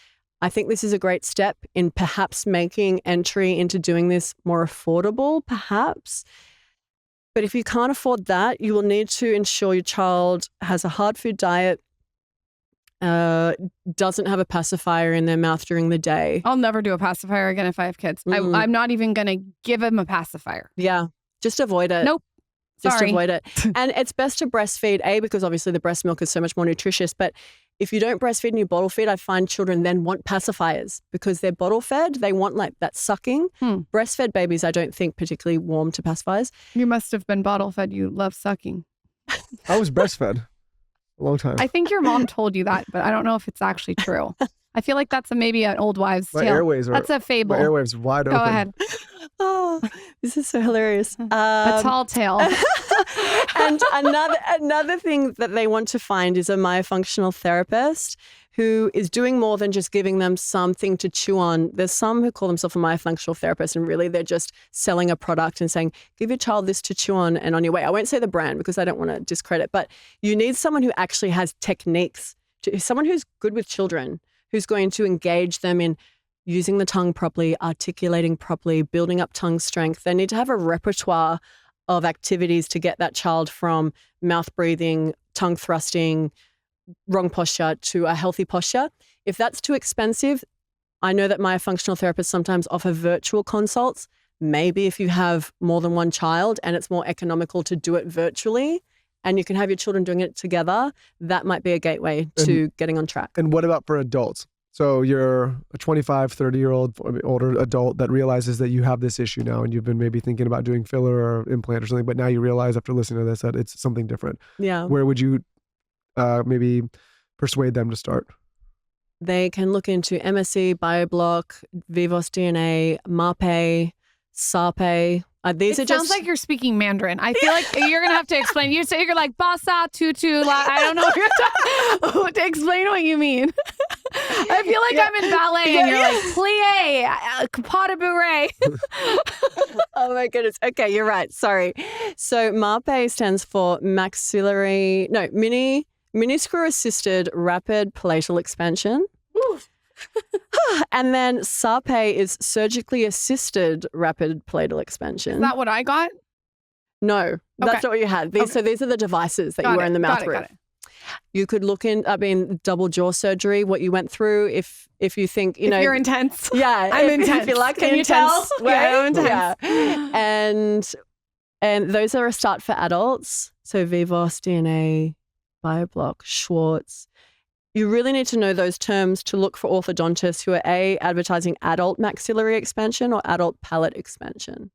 S1: I think this is a great step in perhaps making entry into doing this more affordable, perhaps. But if you can't afford that, you will need to ensure your child has a hard food diet, doesn't have a pacifier in their mouth during the day.
S2: I'll never do a pacifier again if I have kids. I'm not even going to give him a pacifier.
S1: Yeah. Just avoid it.
S2: Nope.
S1: Just
S2: Sorry.
S1: avoid it. And it's best to breastfeed, because obviously the breast milk is so much more nutritious. But if you don't breastfeed and you bottle feed, I find children then want pacifiers because they're bottle fed. They want like that sucking. Breastfed babies, I don't think particularly warm to pacifiers.
S2: You must have been bottle fed. You love sucking.
S3: I was breastfed a long time.
S2: I think your mom told you that, but I don't know if it's actually true. I feel like that's maybe an old wives'
S3: My
S2: tale.
S3: airways are.
S2: That's a fable.
S3: My airwaves wide open.
S2: Go ahead.
S1: Oh, this is so hilarious.
S2: A tall tale.
S1: And another thing that they want to find is a myofunctional therapist who is doing more than just giving them something to chew on. There's some who call themselves a myofunctional therapist, and really they're just selling a product and saying, give your child this to chew on and on your way. I won't say the brand because I don't want to discredit, but you need someone who actually has techniques, someone who's good with children, who's going to engage them in using the tongue properly, articulating properly, building up tongue strength. They need to have a repertoire of activities to get that child from mouth breathing, tongue thrusting, wrong posture to a healthy posture. If that's too expensive, I know that myofunctional therapists sometimes offer virtual consults. Maybe if you have more than one child and it's more economical to do it virtually and you can have your children doing it together, that might be a gateway to getting on track.
S3: And what about for adults? So you're a 25, 30-year-old older adult that realizes that you have this issue now and you've been maybe thinking about doing filler or implant or something, but now you realize after listening to this that it's something different.
S1: Yeah.
S3: Where would you maybe persuade them to start?
S1: They can look into MSC, BioBlock, Vivos DNA, MAPE, SAPE. These
S2: It
S1: are
S2: sounds
S1: just
S2: like you're speaking Mandarin. I feel like you're going to have to explain. You say you're like, basa, tutu, la. I don't know what you're talking to explain what you mean. I feel like I'm in ballet and you're like, plie, pas de bourrée.
S1: Oh my goodness. Okay, you're right. Sorry. So MAPE stands for mini screw assisted rapid palatal expansion. And then SAPE is surgically assisted rapid palatal expansion.
S2: Is that what I got?
S1: No, that's not what you had. So these are the devices that you wear in the mouth roof. You could look in, double jaw surgery, what you went through if you think, if
S2: you're intense.
S1: Yeah.
S2: I'm intense.
S1: If you like
S2: Can you tell? Yeah, I'm intense.
S1: Yeah. And those are a start for adults. So Vivos, DNA, BioBlock, Schwartz. You really need to know those terms to look for orthodontists who are advertising adult maxillary expansion or adult palate expansion.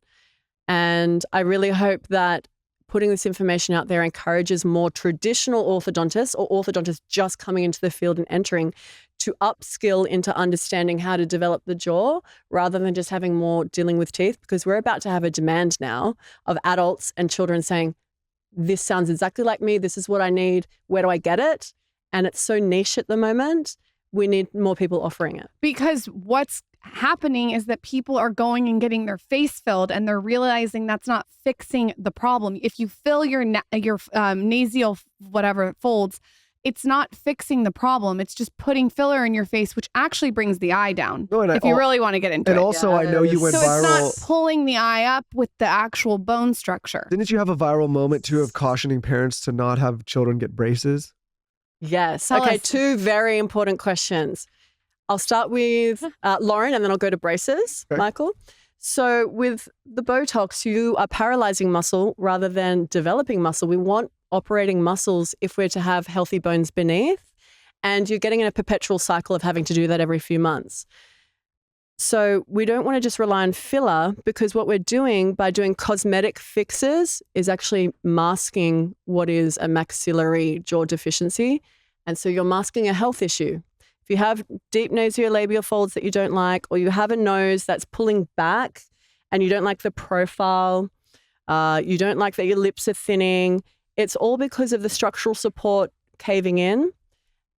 S1: And I really hope that putting this information out there encourages more traditional orthodontists or orthodontists just coming into the field and entering to upskill into understanding how to develop the jaw rather than just having more dealing with teeth, because we're about to have a demand now of adults and children saying, this sounds exactly like me. This is what I need. Where do I get it? And it's so niche at the moment. We need more people offering it. Because
S2: what's happening is that people are going and getting their face filled and they're realizing that's not fixing the problem. If you fill your nasal folds, it's not fixing the problem. It's just putting filler in your face, which actually brings the eye down. If you really want to get into it.
S3: And also, I know you went viral.
S2: So it's not pulling the eye up with the actual bone structure.
S3: Didn't you have a viral moment too of cautioning parents to not have children get braces?
S1: Yes. Okay, two very important questions. I'll start with Lauren and then I'll go to braces, okay. Michael. So with the Botox, you are paralyzing muscle rather than developing muscle. We want operating muscles if we're to have healthy bones beneath, and you're getting in a perpetual cycle of having to do that every few months. So we don't want to just rely on filler, because what we're doing by doing cosmetic fixes is actually masking what is a maxillary jaw deficiency. And so you're masking a health issue. If you have deep nasolabial folds that you don't like, or you have a nose that's pulling back and you don't like the profile, you don't like that your lips are thinning, it's all because of the structural support caving in.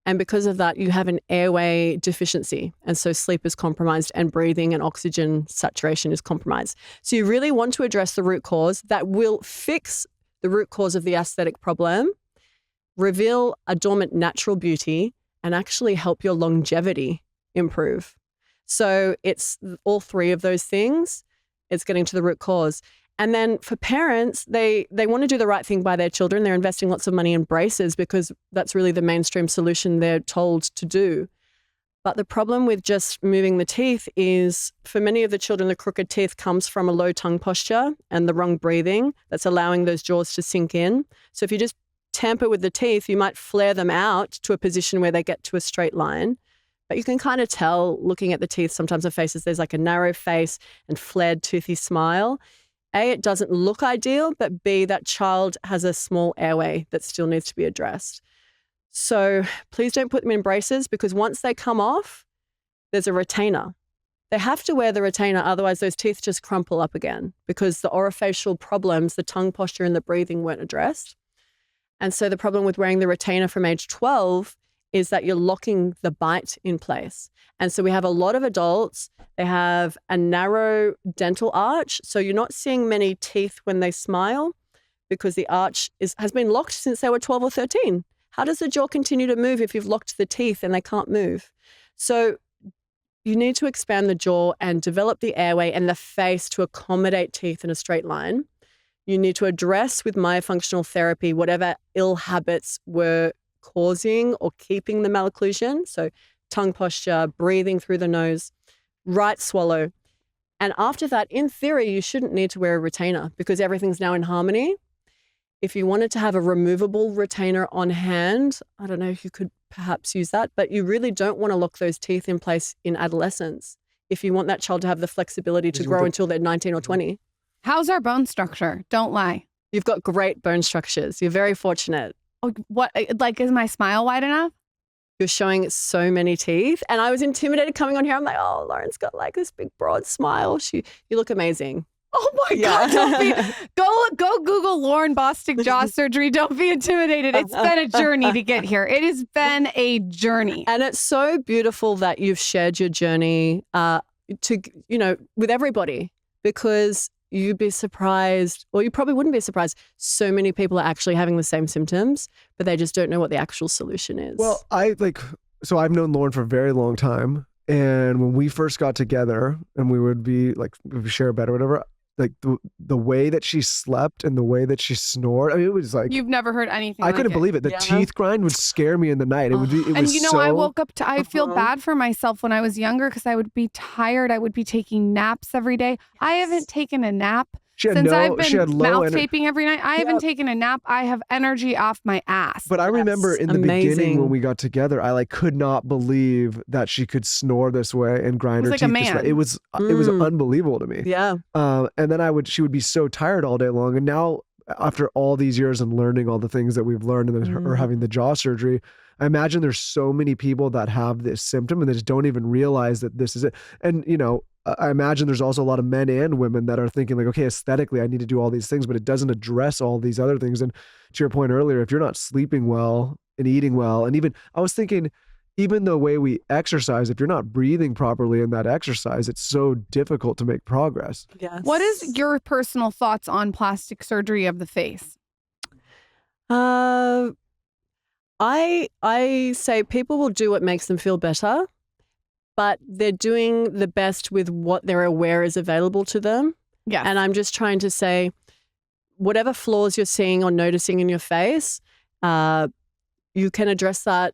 S1: And because of that, you have an airway deficiency. And so sleep is compromised and breathing and oxygen saturation is compromised. So you really want to address the root cause that will fix the root cause of the aesthetic problem, reveal a dormant natural beauty, and actually help your longevity improve. So it's all three of those things. It's getting to the root cause. And then for parents, they want to do the right thing by their children. They're investing lots of money in braces because that's really the mainstream solution they're told to do. But the problem with just moving the teeth is for many of the children, the crooked teeth comes from a low tongue posture and the wrong breathing that's allowing those jaws to sink in. So if you just tamper with the teeth, you might flare them out to a position where they get to a straight line. But you can kind of tell looking at the teeth, sometimes the faces, there's like a narrow face and flared toothy smile. A, it doesn't look ideal, but B, that child has a small airway that still needs to be addressed. So please don't put them in braces because once they come off, there's a retainer. They have to wear the retainer, otherwise those teeth just crumple up again because the orofacial problems, the tongue posture and the breathing weren't addressed. And so the problem with wearing the retainer from age 12 is that you're locking the bite in place. And so we have a lot of adults, they have a narrow dental arch. So you're not seeing many teeth when they smile because the arch has been locked since they were 12 or 13. How does the jaw continue to move if you've locked the teeth and they can't move? So you need to expand the jaw and develop the airway and the face to accommodate teeth in a straight line. You need to address with myofunctional therapy whatever ill habits were causing or keeping the malocclusion. So tongue posture, breathing through the nose, right swallow. And after that, in theory, you shouldn't need to wear a retainer because everything's now in harmony. If you wanted to have a removable retainer on hand, I don't know if you could perhaps use that, but you really don't want to lock those teeth in place in adolescence if you want that child to have the flexibility to grow until they're 19 or 20.
S2: How's our bone structure? Don't lie.
S1: You've got great bone structures. You're very fortunate.
S2: Oh, what, like, is my smile wide enough?
S1: You're showing so many teeth. And I was intimidated coming on here. I'm like, oh, Lauren's got like this big broad smile. You look amazing.
S2: Oh my God, don't be, go Google Lauren Bostic jaw surgery. Don't be intimidated. It's been a journey to get here. It has been a journey.
S1: And it's so beautiful that you've shared your journey with everybody because you'd be surprised, or you probably wouldn't be surprised, so many people are actually having the same symptoms, but they just don't know what the actual solution is.
S3: Well, I've known Lauren for a very long time. And when we first got together and we would be like, we share a bed or whatever, like the way that she slept and the way that she snored, I mean, it was like...
S2: You've never heard anything
S3: I couldn't believe it. The teeth grind would scare me in the night.
S2: I woke up I feel bad for myself when I was younger because I would be tired. I would be taking naps every day. Yes. I haven't taken a nap since I've been mouth taping every night. I haven't taken a nap. I have energy off my ass.
S3: But I remember in the beginning when we got together, I could not believe that she could snore this way and grind her teeth this way. It was unbelievable to me.
S1: Yeah.
S3: And then she would be so tired all day long. And now after all these years and learning all the things that we've learned and then her having the jaw surgery, I imagine there's so many people that have this symptom and they just don't even realize that this is it. And, I imagine there's also a lot of men and women that are thinking like, okay, aesthetically, I need to do all these things, but it doesn't address all these other things. And to your point earlier, if you're not sleeping well and eating well, and even I was thinking, even the way we exercise, if you're not breathing properly in that exercise, it's so difficult to make progress.
S1: Yes.
S2: What is your personal thoughts on plastic surgery of the face?
S1: I say people will do what makes them feel better, but they're doing the best with what they're aware is available to them.
S2: Yeah.
S1: And I'm just trying to say, whatever flaws you're seeing or noticing in your face, you can address that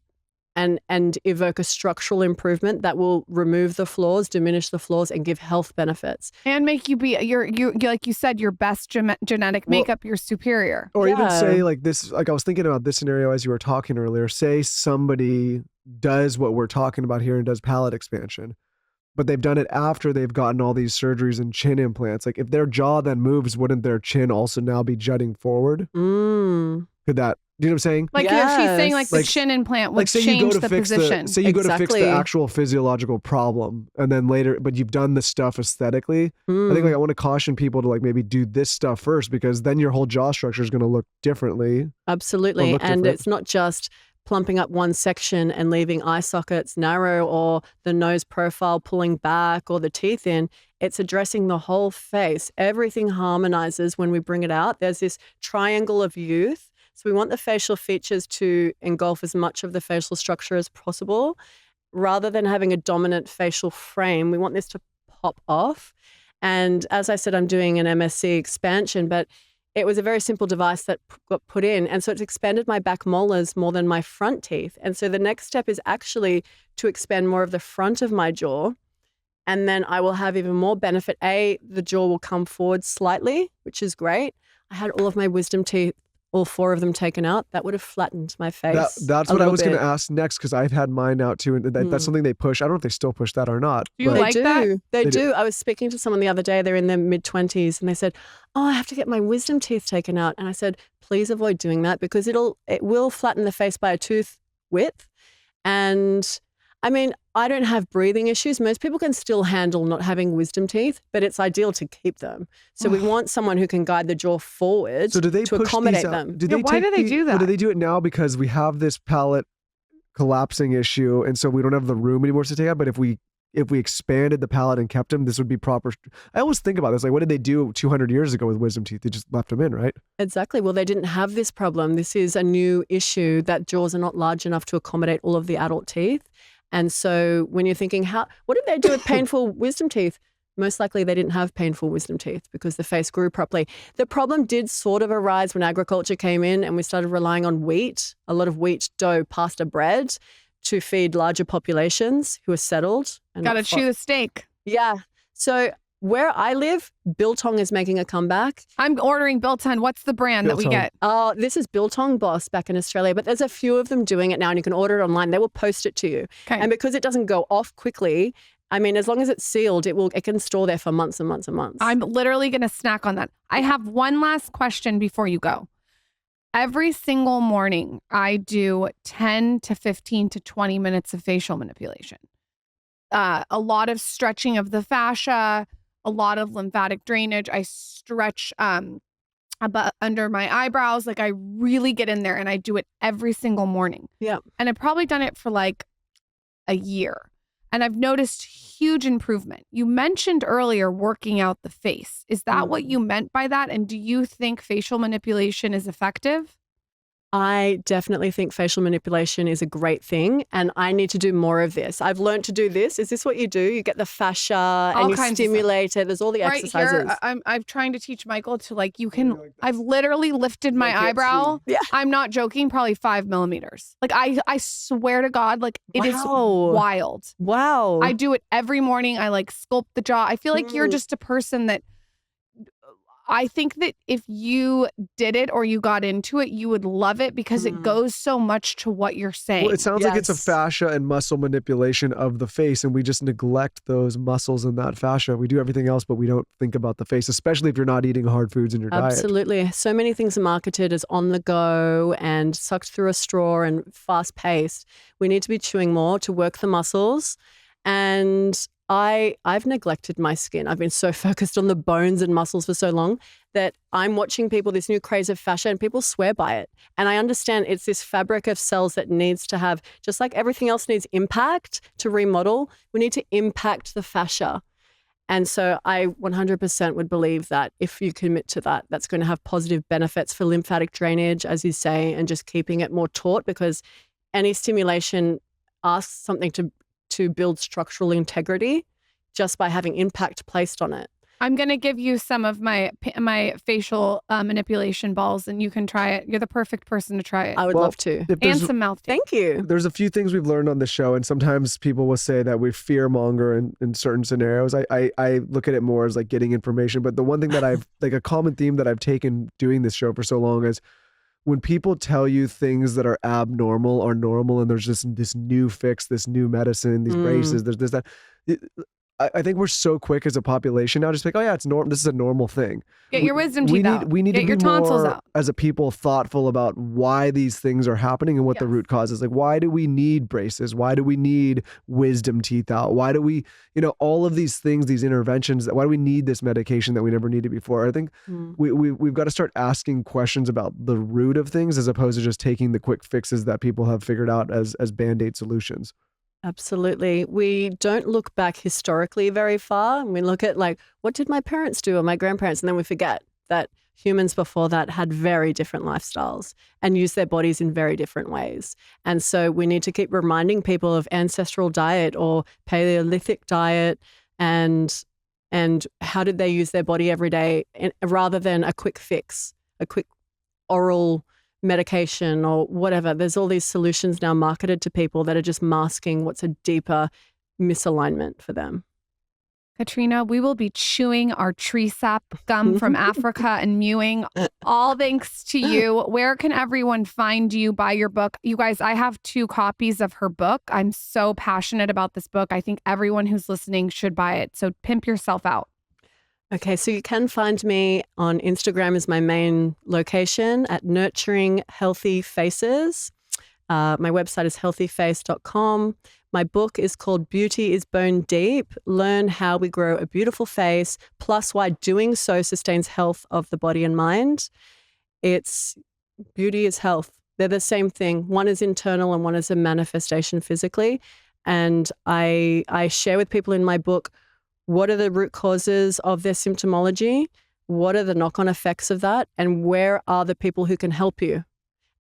S1: and evoke a structural improvement that will remove the flaws, diminish the flaws, and give health benefits.
S2: And make you be, like you said, your best genetic makeup, your superior.
S3: Or even say like this, like I was thinking about this scenario as you were talking earlier, say somebody does what we're talking about here and does palate expansion, but they've done it after they've gotten all these surgeries and chin implants. Like if their jaw then moves, wouldn't their chin also now be jutting forward? Could that, you know what I'm saying?
S2: Like she's saying like the chin implant would change the position.
S3: Say you go to fix the actual physiological problem and then later, but you've done the stuff aesthetically. I think I want to caution people to maybe do this stuff first because then your whole jaw structure is going to look differently.
S1: Absolutely. And it's not just plumping up one section and leaving eye sockets narrow or the nose profile pulling back or the teeth in. It's addressing the whole face. Everything harmonizes when we bring it out. There's this triangle of youth. So we want the facial features to engulf as much of the facial structure as possible. Rather than having a dominant facial frame, we want this to pop off. And as I said, I'm doing an MSc expansion, but it was a very simple device that got put in. And so it's expanded my back molars more than my front teeth. And so the next step is actually to expand more of the front of my jaw. And then I will have even more benefit. The jaw will come forward slightly, which is great. I had all of my wisdom teeth, all 4 of them taken out. That would have flattened my face.
S3: That's what I was going to ask next, because I've had mine out too. And that's something they push. I don't know if they still push that or not.
S2: Do you like that?
S1: They do. I was speaking to someone the other day. They're in their mid-20s and they said, I have to get my wisdom teeth taken out. And I said, please avoid doing that because it will flatten the face by a tooth width. And I mean, I don't have breathing issues. Most people can still handle not having wisdom teeth, but it's ideal to keep them. So we want someone who can guide the jaw forward to accommodate them.
S2: Why do they do that?
S3: Do they do it now because we have this palate collapsing issue and so we don't have the room anymore to take out? But if we expanded the palate and kept them, this would be proper. I always think about this. Like, what did they do 200 years ago with wisdom teeth? They just left them in, right?
S1: Exactly. Well, they didn't have this problem. This is a new issue that jaws are not large enough to accommodate all of the adult teeth. And so when you're thinking, what did they do with painful wisdom teeth? Most likely they didn't have painful wisdom teeth because the face grew properly. The problem did sort of arise when agriculture came in and we started relying on wheat, a lot of wheat dough, pasta bread to feed larger populations who are settled.
S2: Got to chew the steak.
S1: Yeah. So where I live, biltong is making a comeback.
S2: I'm ordering biltong. What's the brand that we get?
S1: Oh, this is Biltong Boss back in Australia, but there's a few of them doing it now and you can order it online. They will post it to you.
S2: Okay.
S1: And because it doesn't go off quickly, I mean, as long as it's sealed, it can store there for months and months and months.
S2: I'm literally going to snack on that. I have one last question before you go. Every single morning, I do 10 to 15 to 20 minutes of facial manipulation. A lot of stretching of the fascia, a lot of lymphatic drainage. I stretch under my eyebrows. Like I really get in there and I do it every single morning.
S1: Yeah.
S2: And I've probably done it for like a year. And I've noticed huge improvement. You mentioned earlier working out the face. Is that what you meant by that? And do you think facial manipulation is effective?
S1: I definitely think facial manipulation is a great thing and I need to do more of this. I've learned to do this. Is this what you do? You get the fascia and you stimulate it. There's all the exercises.
S2: Here, I'm trying to teach Michael to I've literally lifted my eyebrow.
S1: Yeah.
S2: I'm not joking, probably 5 millimeters. Like I swear to God, it is wild.
S1: Wow.
S2: I do it every morning. I sculpt the jaw. I feel like you're just a person that I think that if you did it or you got into it, you would love it because it goes so much to what you're saying.
S3: Well, it sounds like it's a fascia and muscle manipulation of the face, and we just neglect those muscles in that fascia. We do everything else, but we don't think about the face, especially if you're not eating hard foods in your diet.
S1: Absolutely. So many things are marketed as on the go and sucked through a straw and fast paced. We need to be chewing more to work the muscles. And I've neglected my skin. I've been so focused on the bones and muscles for so long that I'm watching people, this new craze of fascia, and people swear by it. And I understand it's this fabric of cells that needs to have, just like everything else needs impact to remodel, we need to impact the fascia. And so I 100% would believe that if you commit to that, that's going to have positive benefits for lymphatic drainage, as you say, and just keeping it more taut because any stimulation asks something to build structural integrity just by having impact placed on it.
S2: I'm going to give you some of my facial manipulation balls and you can try it. You're the perfect person to try it.
S1: I would love to.
S2: And some mouth teeth.
S1: Thank you.
S3: There's a few things we've learned on this show, and sometimes people will say that we fear monger in certain scenarios. I look at it more as getting information. But the one thing that I've, a common theme that I've taken doing this show for so long is when people tell you things that are abnormal are normal and there's just this new fix, this new medicine, these braces, there's this, that. I think we're so quick as a population now, just oh yeah, it's normal. This is a normal thing.
S2: Get your wisdom teeth out.
S3: We need
S2: Get
S3: to
S2: your
S3: be
S2: tonsils
S3: more,
S2: out.
S3: as a people, thoughtful about why these things are happening and what the root cause is. Why do we need braces? Why do we need wisdom teeth out? Why do we, all of these things, these interventions, why do we need this medication that we never needed before? I think we've got to start asking questions about the root of things as opposed to just taking the quick fixes that people have figured out as Band-Aid solutions.
S1: Absolutely. We don't look back historically very far. We look at what did my parents do or my grandparents? And then we forget that humans before that had very different lifestyles and used their bodies in very different ways. And so we need to keep reminding people of ancestral diet or Paleolithic diet and and how did they use their body every day rather than a quick fix, a quick oral medication or whatever. There's all these solutions now marketed to people that are just masking what's a deeper misalignment for them.
S2: Katrina, we will be chewing our tree sap gum from Africa and mewing, all thanks to you. Where can everyone find you, buy your book? You guys, I have 2 copies of her book. I'm so passionate about this book. I think everyone who's listening should buy it. So pimp yourself out.
S1: Okay, so you can find me on Instagram is my main location at Nurturing Healthy Faces. My website is healthyface.com. My book is called Beauty is Bone Deep. Learn how we grow a beautiful face, plus why doing so sustains health of the body and mind. It's beauty is health. They're the same thing. One is internal and one is a manifestation physically. And I share with people in my book, what are the root causes of their symptomology? What are the knock-on effects of that? And where are the people who can help you?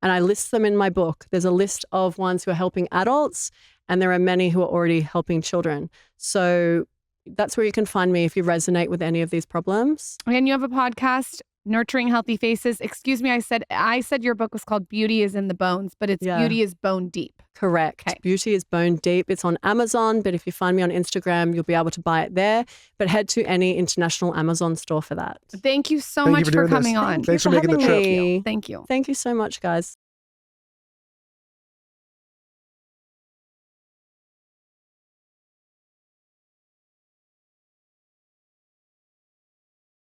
S1: And I list them in my book. There's a list of ones who are helping adults, and there are many who are already helping children. So that's where you can find me if you resonate with any of these problems.
S2: And you have a podcast, Nurturing Healthy Faces. Excuse me, I said your book was called Beauty is in the Bones, but it's Beauty is Bone Deep.
S1: Correct. Okay. Beauty is Bone Deep. It's on Amazon, but if you find me on Instagram, you'll be able to buy it there. But head to any international Amazon store for that.
S2: Thank you so much for coming on.
S3: Thanks for making the trip.
S2: Thank you.
S1: Thank you so much, guys.